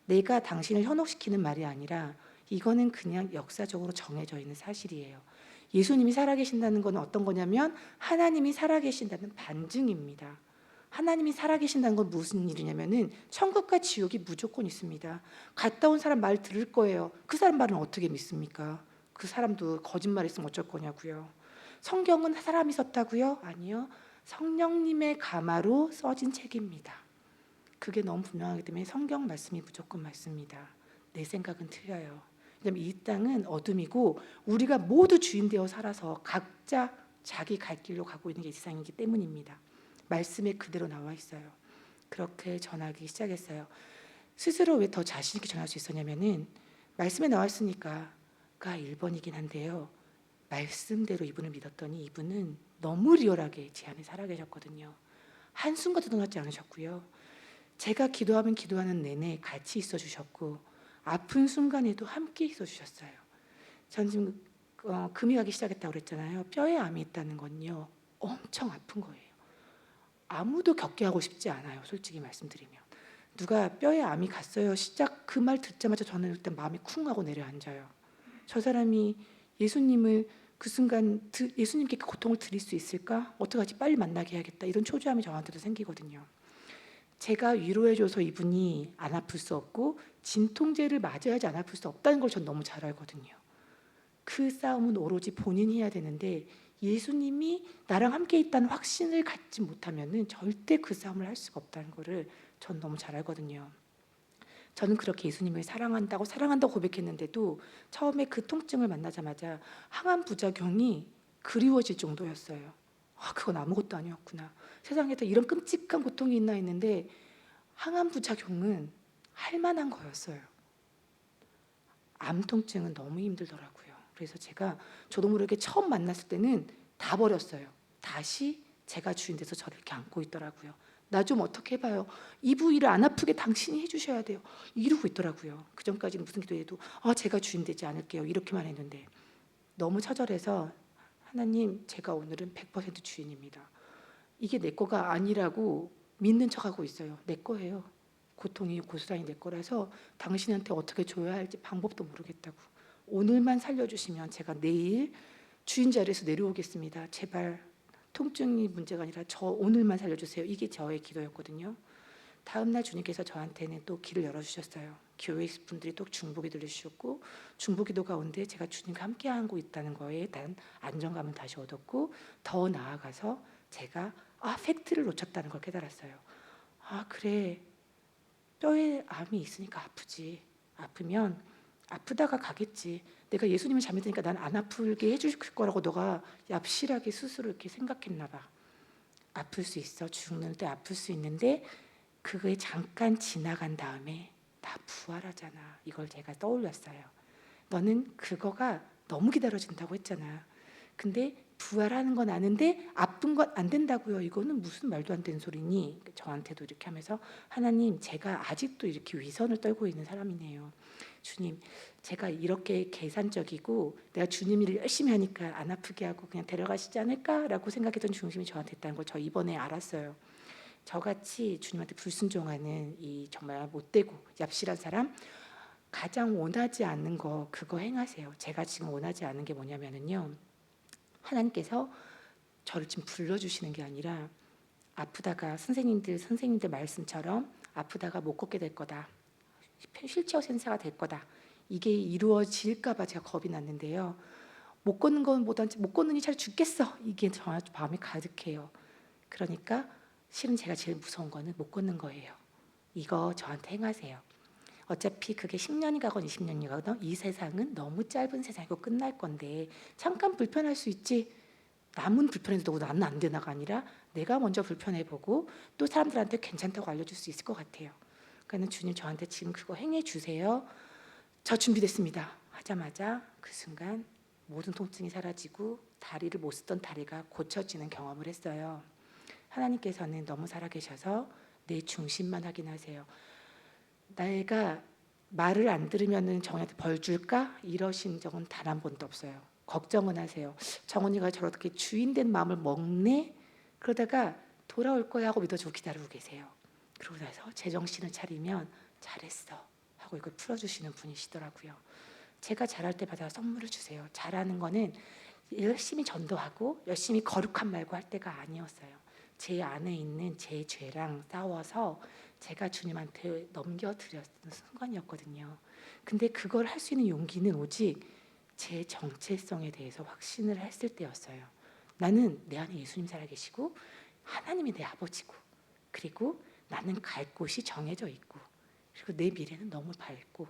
내가 당신을 현혹시키는 말이 아니라 이거는 그냥 역사적으로 정해져 있는 사실이에요. 예수님이 살아계신다는 건 어떤 거냐면 하나님이 살아계신다는 반증입니다. 하나님이 살아계신다는 건 무슨 일이냐면은 천국과 지옥이 무조건 있습니다. 갔다 온 사람 말 들을 거예요. 그 사람 말은 어떻게 믿습니까? 그 사람도 거짓말했으면 어쩔 거냐고요. 성경은 사람이 썼다고요? 아니요. 성령님의 가마로 써진 책입니다. 그게 너무 분명하기 때문에 성경 말씀이 무조건 맞습니다. 내 생각은 틀려요. 왜냐하면 이 땅은 어둠이고 우리가 모두 주인 되어 살아서 각자 자기 갈 길로 가고 있는 게 이 세상이기 때문입니다. 말씀에 그대로 나와 있어요. 그렇게 전하기 시작했어요. 스스로 왜 더 자신 있게 전할 수 있었냐면은 말씀에 나와 있으니까가 1번이긴 한데요. 말씀대로 이분을 믿었더니 이분은 너무 리얼하게 제 안에 살아계셨거든요. 한순간도 떠나지 않으셨고요. 제가 기도하면 기도하는 내내 같이 있어 주셨고 아픈 순간에도 함께 있어 주셨어요. 전 지금 금이 가기 시작했다고 그랬잖아요. 뼈에 암이 있다는 건요. 엄청 아픈 거예요. 아무도 겪게 하고 싶지 않아요. 솔직히 말씀드리면. 누가 뼈에 암이 갔어요. 시작 그 말 듣자마자 저는 일단 마음이 쿵 하고 내려앉아요. 저 사람이 예수님을 그 순간 예수님께 그 고통을 드릴 수 있을까? 어떡하지? 빨리 만나게 해야겠다. 이런 초조함이 저한테도 생기거든요. 제가 위로해줘서 이분이 안 아플 수 없고 진통제를 맞아야지 안 아플 수 없다는 걸 전 너무 잘 알거든요. 그 싸움은 오로지 본인이 해야 되는데 예수님이 나랑 함께 있다는 확신을 갖지 못하면은 절대 그 싸움을 할 수가 없다는 거를 전 너무 잘 알거든요. 저는 그렇게 예수님을 사랑한다고 고백했는데도 처음에 그 통증을 만나자마자 항암 부작용이 그리워질 정도였어요. 그건 아무것도 아니었구나. 세상에서 이런 끔찍한 고통이 있나 했는데 항암 부작용은 할 만한 거였어요. 암 통증은 너무 힘들더라고요. 그래서 저도 모르게 처음 만났을 때는 다 버렸어요. 다시 제가 주인 돼서 저를 이렇게 안고 있더라고요. 나 좀 어떻게 해봐요. 이 부위를 안 아프게 당신이 해주셔야 돼요. 이러고 있더라고요. 그 전까지는 무슨 기도해도 제가 주인 되지 않을게요. 이렇게만 했는데 너무 처절해서 하나님 제가 오늘은 100% 주인입니다. 이게 내 거가 아니라고 믿는 척하고 있어요. 내 거예요. 고통이 고스란히 내 거라서 당신한테 어떻게 줘야 할지 방법도 모르겠다고. 오늘만 살려주시면 제가 내일 주인 자리에서 내려오겠습니다. 제발 통증이 문제가 아니라 저 오늘만 살려주세요. 이게 저의 기도였거든요. 다음 날 주님께서 저한테는 또 길을 열어주셨어요. 교회 분들이 또 중보기 들려주셨고 중보기도 가운데 제가 주님과 함께하고 있다는 거에 대한 안정감을 다시 얻었고 더 나아가서 제가 팩트를 놓쳤다는 걸 깨달았어요. 그래 뼈에 암이 있으니까 아프지. 아프면 아프다가 가겠지. 내가 예수님을 잘 믿으니까 난 안 아프게 해줄 거라고 너가 얍실하게 스스로 이렇게 생각했나 봐. 아플 수 있어. 죽는 때 아플 수 있는데 그거에 잠깐 지나간 다음에 다 부활하잖아. 이걸 제가 떠올렸어요. 너는 그거가 너무 기다려진다고 했잖아. 근데 부활하는 건 아는데 아픈 건 안 된다고요. 이거는 무슨 말도 안 되는 소리니? 저한테도 이렇게 하면서 하나님, 제가 아직도 이렇게 위선을 떨고 있는 사람이네요. 주님, 제가 이렇게 계산적이고 내가 주님 일을 열심히 하니까 안 아프게 하고 그냥 데려가시지 않을까라고 생각했던 중심이 저한테 있다는 걸 저 이번에 알았어요. 저같이 주님한테 불순종하는 이 정말 못되고 얍실한 사람, 가장 원하지 않는 거 그거 행하세요. 제가 지금 원하지 않는 게 뭐냐면은요, 하나님께서 저를 지금 불러주시는 게 아니라 아프다가 선생님들 말씀처럼 아프다가 못 걷게 될 거다, 휠체어 센서가 될 거다, 이게 이루어질까 봐 제가 겁이 났는데요. 못 걷는 것보다 못 걷느니 차라리 죽겠어, 이게 저 마음이 가득해요. 그러니까 실은 제가 제일 무서운 거는 못 걷는 거예요. 이거 저한테 행하세요. 어차피 그게 10년이 가건 20년이 가건 이 세상은 너무 짧은 세상이고 끝날 건데 잠깐 불편할 수 있지, 남은 불편해도 나는 안 되나가 아니라 내가 먼저 불편해보고 또 사람들한테 괜찮다고 알려줄 수 있을 것 같아요. 그러니까 주님, 저한테 지금 그거 행해 주세요. 저 준비됐습니다 하자마자 그 순간 모든 통증이 사라지고 다리를 못 쓰던 다리가 고쳐지는 경험을 했어요. 하나님께서는 너무 살아계셔서 내 중심만 확인하세요. 내가 말을 안 들으면 정원이한테 벌 줄까? 이러신 적은 단 한 번도 없어요. 걱정은 하세요. 정원이가 저렇게 주인된 마음을 먹네? 그러다가 돌아올 거야 하고 믿어주고 기다리고 계세요. 그러고 나서 제정신을 차리면 잘했어 하고 이걸 풀어주시는 분이시더라고요. 제가 잘할 때마다 선물을 주세요. 잘하는 거는 열심히 전도하고 열심히 거룩한 말고 할 때가 아니었어요. 제 안에 있는 제 죄랑 싸워서 제가 주님한테 넘겨드렸던 순간이었거든요. 근데 그걸 할 수 있는 용기는 오직 제 정체성에 대해서 확신을 했을 때였어요. 나는 내 안에 예수님 살아계시고 하나님이 내 아버지고, 그리고 나는 갈 곳이 정해져 있고, 그리고 내 미래는 너무 밝고,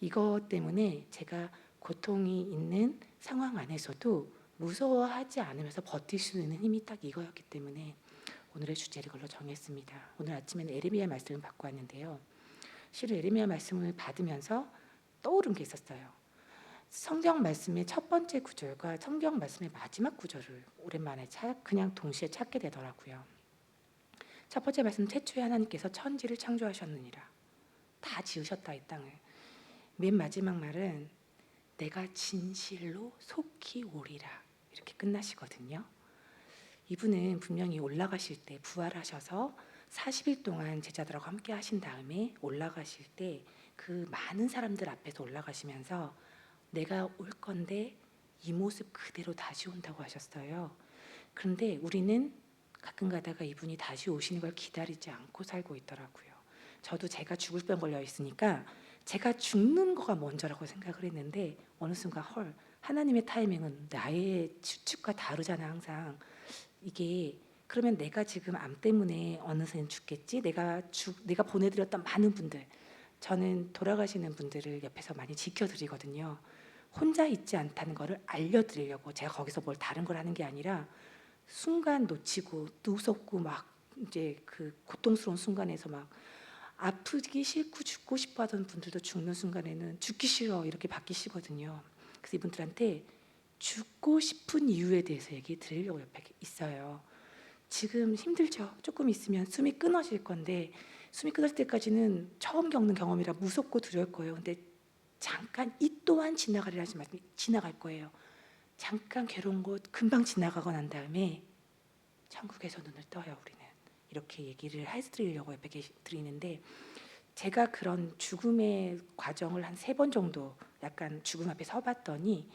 이것 때문에 제가 고통이 있는 상황 안에서도 무서워하지 않으면서 버틸 수 있는 힘이 딱 이거였기 때문에 오늘의 주제를 걸로 정했습니다. 오늘 아침에는 에레미야 말씀을 받고 왔는데요. 실은 에레미야 말씀을 받으면서 떠오른 게 있었어요. 성경 말씀의 첫 번째 구절과 성경 말씀의 마지막 구절을 오랜만에 그냥 동시에 찾게 되더라고요. 첫 번째 말씀, 태초에 하나님께서 천지를 창조하셨느니라. 다 지으셨다, 이 땅을. 맨 마지막 말은 내가 진실로 속히 오리라, 이렇게 끝나시거든요. 이분은 분명히 올라가실 때 부활하셔서 40일 동안 제자들하고 함께 하신 다음에 올라가실 때 그 많은 사람들 앞에서 올라가시면서 내가 올 건데 이 모습 그대로 다시 온다고 하셨어요. 그런데 우리는 가끔 가다가 이분이 다시 오시는 걸 기다리지 않고 살고 있더라고요. 저도 제가 죽을 병 걸려 있으니까 제가 죽는 거가 먼저라고 생각을 했는데 어느 순간 하나님의 타이밍은 나의 추측과 다르잖아 항상. 이게 그러면 내가 지금 암 때문에 어느새는 죽겠지, 내가 보내드렸던 많은 분들, 저는 돌아가시는 분들을 옆에서 많이 지켜드리거든요. 혼자 있지 않다는 거를 알려드리려고 제가 거기서 뭘 다른 걸 하는 게 아니라 순간 놓치고 무섭고 막 이제 그 고통스러운 순간에서 막 아프기 싫고 죽고 싶어 하던 분들도 죽는 순간에는 죽기 싫어 이렇게 바뀌시거든요. 그래서 이분들한테 죽고 싶은 이유에 대해서 얘기 드리려고 옆에 있어요. 지금 힘들죠. 조금 있으면 숨이 끊어질 건데 숨이 끊어질 때까지는 처음 겪는 경험이라 무섭고 두려울 거예요. 근데 잠깐 이 또한 지나가리라 하지 말고 지나갈 거예요. 잠깐 괴로운 곳 금방 지나가고 난 다음에 천국에서 눈을 떠요. 우리는 이렇게 얘기를 해드리려고 옆에 드리는데, 제가 그런 죽음의 과정을 한 3번 정도 약간 죽음 앞에 서봤더니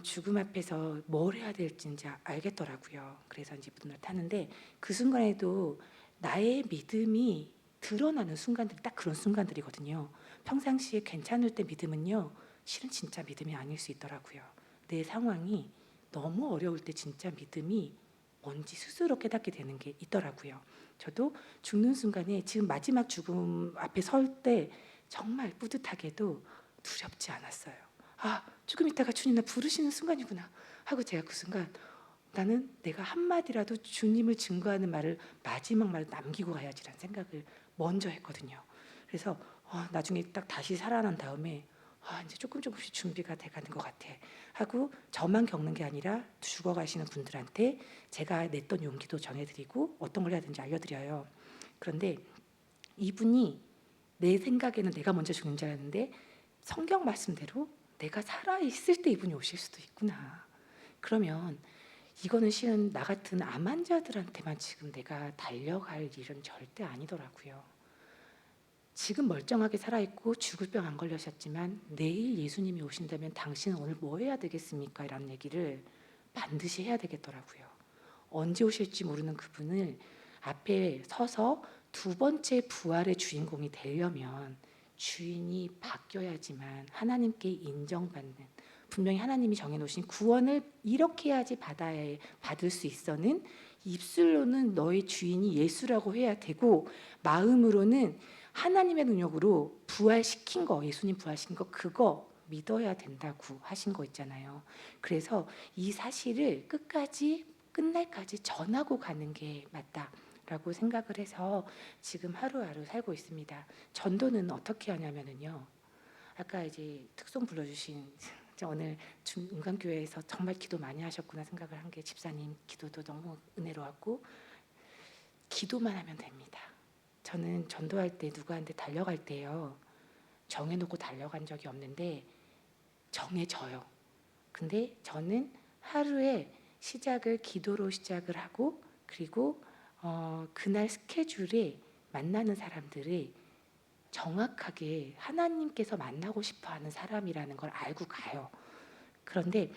죽음 앞에서 뭘 해야 될지 이제 알겠더라고요. 그래서 이제 문을 타는데 그 순간에도 나의 믿음이 드러나는 순간들이 딱 그런 순간들이거든요. 평상시에 괜찮을 때 믿음은요, 실은 진짜 믿음이 아닐 수 있더라고요. 내 상황이 너무 어려울 때 진짜 믿음이 뭔지 스스로 깨닫게 되는 게 있더라고요. 저도 죽는 순간에 지금 마지막 죽음 앞에 설 때 정말 뿌듯하게도 두렵지 않았어요. 아, 조금 있다가 주님 나 부르시는 순간이구나 하고 제가 그 순간 나는 내가 한마디라도 주님을 증거하는 말을 마지막 말로 남기고 가야지라는 생각을 먼저 했거든요. 그래서 나중에 딱 다시 살아난 다음에 이제 조금씩 준비가 돼가는 것 같아 하고 저만 겪는 게 아니라 죽어가시는 분들한테 제가 냈던 용기도 전해드리고 어떤 걸 해야 되는지 알려드려요. 그런데 이분이 내 생각에는 내가 먼저 죽는 줄 알았는데 성경 말씀대로 내가 살아있을 때 이분이 오실 수도 있구나. 그러면 이거는 실은 나 같은 암 환자들한테만 지금 내가 달려갈 일은 절대 아니더라고요. 지금 멀쩡하게 살아있고 죽을 병 안 걸리셨지만 내일 예수님이 오신다면 당신은 오늘 뭐 해야 되겠습니까? 라는 얘기를 반드시 해야 되겠더라고요. 언제 오실지 모르는 그분을 앞에 서서 두 번째 부활의 주인공이 되려면 주인이 바뀌어야지만 하나님께 인정받는, 분명히 하나님이 정해놓으신 구원을 이렇게 해야지 받을 수 있어는 입술로는 너의 주인이 예수라고 해야 되고 마음으로는 하나님의 능력으로 부활시킨 거, 예수님 부활시킨 거 그거 믿어야 된다고 하신 거 있잖아요. 그래서 이 사실을 끝날까지 전하고 가는 게 맞다라고 생각을 해서 지금 하루하루 살고 있습니다. 전도는 어떻게 하냐면요. 아까 이제 특송 불러주신 오늘 은강교회에서 정말 기도 많이 하셨구나 생각을 한 게 집사님 기도도 너무 은혜로웠고 기도만 하면 됩니다. 저는 전도할 때 누구한테 달려갈 때요. 정해놓고 달려간 적이 없는데 정해져요. 근데 저는 하루에 시작을 기도로 시작을 하고 그리고 그날 스케줄에 만나는 사람들이 정확하게 하나님께서 만나고 싶어하는 사람이라는 걸 알고 가요. 그런데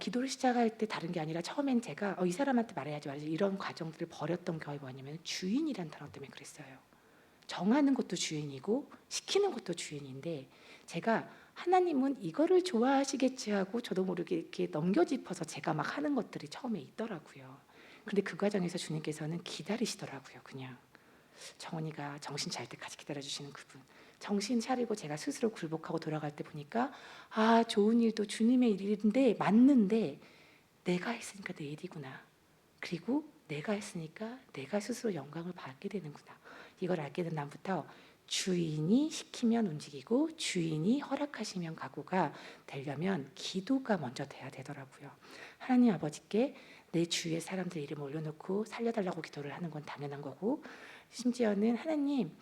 기도를 시작할 때 다른 게 아니라 처음엔 제가 이 사람한테 말해야지 이런 과정들을 벌였던 경험이 뭐냐면 주인이란 단어 때문에 그랬어요. 정하는 것도 주인이고 시키는 것도 주인인데 제가 하나님은 이거를 좋아하시겠지 하고 저도 모르게 이렇게 넘겨짚어서 제가 막 하는 것들이 처음에 있더라고요. 근데 그 과정에서 주님께서는 기다리시더라고요. 그냥 정원이가 정신 잘 때까지 기다려주시는 그분. 정신 차리고 제가 스스로 굴복하고 돌아갈 때 보니까 좋은 일도 주님의 일인데 맞는데 내가 했으니까 내 일이구나. 그리고 내가 했으니까 내가 스스로 영광을 받게 되는구나. 이걸 알게 된 다음부터 주인이 시키면 움직이고 주인이 허락하시면 가고가 되려면 기도가 먼저 돼야 되더라고요. 하나님 아버지께 내 주위의 사람들 이름 올려놓고 살려달라고 기도를 하는 건 당연한 거고 심지어는 하나님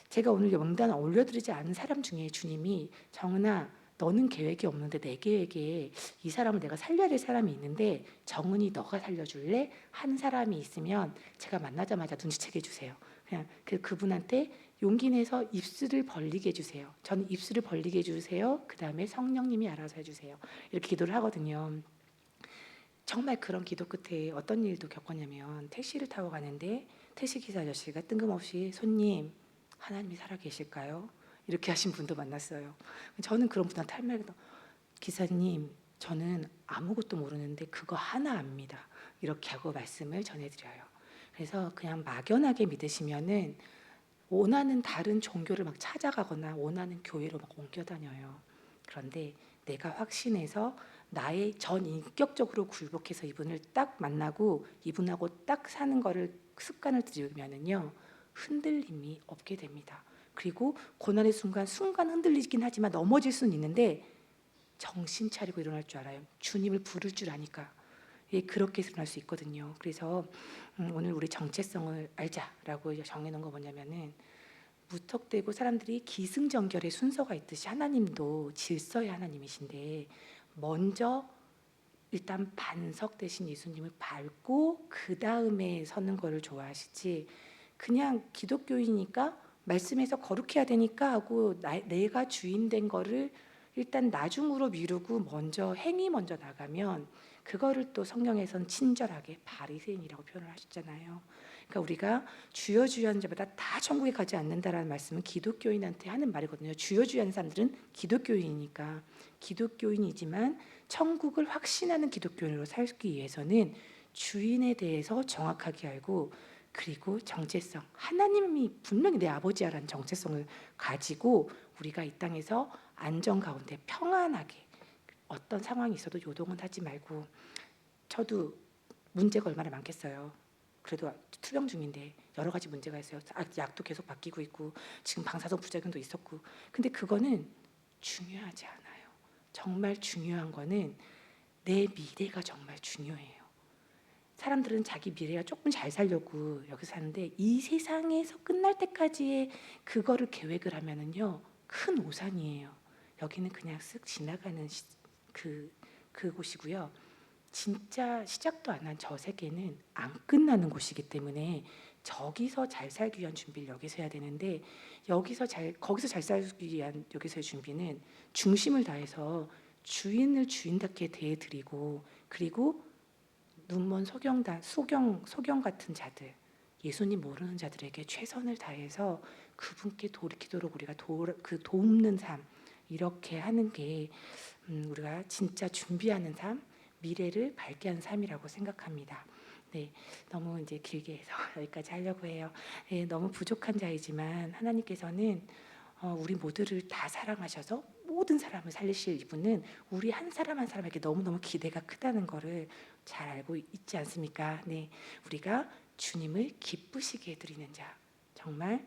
제가 오늘 명단 올려드리지 않은 사람 중에 주님이 정은아 너는 계획이 없는데 내 계획에 이 사람을 내가 살려야 될 사람이 있는데 정은이 너가 살려줄래? 한 사람이 있으면 제가 만나자마자 눈치채게 해주세요. 그냥 그분한테 용기 내서 입술을 벌리게 해주세요. 저는 입술을 벌리게 해주세요. 그 다음에 성령님이 알아서 해주세요. 이렇게 기도를 하거든요. 정말 그런 기도 끝에 어떤 일도 겪었냐면 택시를 타고 가는데 택시기사 아저씨가 뜬금없이 손님 하나님이 살아계실까요? 이렇게 하신 분도 만났어요. 저는 그런 분한테 할 말이 기사님 저는 아무것도 모르는데 그거 하나 압니다. 이렇게 하고 말씀을 전해드려요. 그래서 그냥 막연하게 믿으시면은 원하는 다른 종교를 막 찾아가거나 원하는 교회로 막 옮겨 다녀요. 그런데 내가 확신해서 나의 전 인격적으로 굴복해서 이분을 딱 만나고 이분하고 딱 사는 거를 습관을 들이면은요 흔들림이 없게 됩니다. 그리고 고난의 순간 흔들리긴 하지만 넘어질 수는 있는데 정신 차리고 일어날 줄 알아요. 주님을 부를 줄 아니까. 그렇게 일어날 수 있거든요. 그래서 오늘 우리 정체성을 알자라고 정해놓은 거 뭐냐면은 무턱대고 사람들이 기승전결의 순서가 있듯이 하나님도 질서의 하나님이신데 먼저 일단 반석 대신 예수님을 밟고 그 다음에 서는 거를 좋아하시지 그냥 기독교이니까 말씀에서 거룩해야 되니까 하고 내가 주인 된 거를 일단 나중으로 미루고 먼저 행위 먼저 나가면 그거를 또 성경에서는 친절하게 바리새인이라고 표현을 하셨잖아요. 그러니까 우리가 주여 주여 하는 자보다 다 천국에 가지 않는다라는 말씀은 기독교인한테 하는 말이거든요. 주여 주여 하는 사람들은 기독교인이니까 기독교인이지만 천국을 확신하는 기독교인으로 살기 위해서는 주인에 대해서 정확하게 알고 그리고 정체성 하나님이 분명히 내 아버지야라는 정체성을 가지고 우리가 이 땅에서 안정 가운데 평안하게 어떤 상황이 있어도 요동은 하지 말고 저도 문제가 얼마나 많겠어요. 그래도 투병 중인데 여러 가지 문제가 있어요. 약도 계속 바뀌고 있고 지금 방사선 부작용도 있었고. 근데 그거는 중요하지 않아요. 정말 중요한 거는 내 미래가 정말 중요해요. 사람들은 자기 미래가 조금 잘 살려고 여기 사는데 이 세상에서 끝날 때까지의 그거를 계획을 하면은요 큰 오산이에요. 여기는 그냥 쓱 지나가는 그곳이고요. 진짜 시작도 안 한 저 세계는 안 끝나는 곳이기 때문에 저기서 잘 살기 위한 준비를 여기서 해야 되는데 거기서 잘 살기 위한 여기서의 준비는 중심을 다해서 주인을 주인답게 대해드리고 그리고 눈먼 소경 같은 자들, 예수님 모르는 자들에게 최선을 다해서 그분께 돌이키도록 우리가 돕는 삶 이렇게 하는 게 우리가 진짜 준비하는 삶, 미래를 밝게 하는 삶이라고 생각합니다. 네, 너무 이제 길게 해서 여기까지 하려고 해요. 네, 너무 부족한 자이지만 하나님께서는 우리 모두를 다 사랑하셔서 모든 사람을 살리실 이분은 우리 한 사람 한 사람에게 너무너무 기대가 크다는 거를 잘 알고 있지 않습니까? 네, 우리가 주님을 기쁘시게 해드리는 자, 정말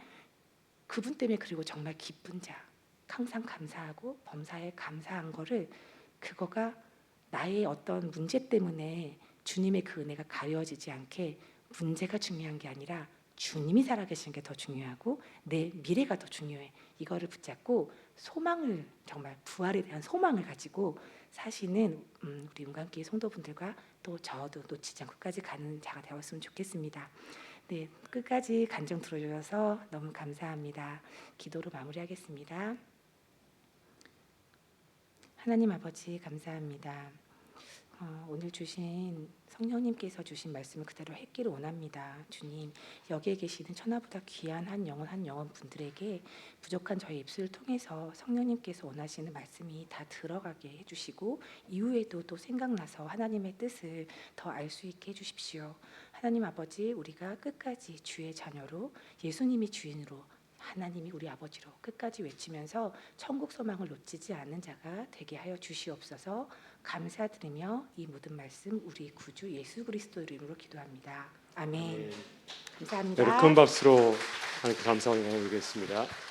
그분 때문에 그리고 정말 기쁜 자, 항상 감사하고 범사에 감사한 거를 그거가 나의 어떤 문제 때문에 주님의 그 은혜가 가려지지 않게 문제가 중요한 게 아니라 주님이 살아계시는 게 더 중요하고 내 미래가 더 중요해. 이거를 붙잡고 소망을 정말 부활에 대한 소망을 가지고 사시는 우리 윤관교회 성도분들과 또 저도 놓치지 않고 끝까지 가는 자가 되었으면 좋겠습니다. 네, 끝까지 간증 들어주셔서 너무 감사합니다. 기도로 마무리하겠습니다. 하나님 아버지 감사합니다. 오늘 주신 성령님께서 주신 말씀을 그대로 했기를 원합니다. 주님, 여기에 계시는 천하보다 귀한 한 영혼 분들에게 부족한 저희 입술을 통해서 성령님께서 원하시는 말씀이 다 들어가게 해주시고 이후에도 또 생각나서 하나님의 뜻을 더 알 수 있게 해주십시오. 하나님 아버지, 우리가 끝까지 주의 자녀로 예수님이 주인으로 하나님이 우리 아버지로 끝까지 외치면서 천국 소망을 놓치지 않는 자가 되게 하여 주시옵소서. 감사드리며 이 모든 말씀 우리 구주 예수 그리스도 이름으로 기도합니다. 아멘. 네, 감사합니다. 큰 박수로 하나님께 감사하게 나누겠습니다.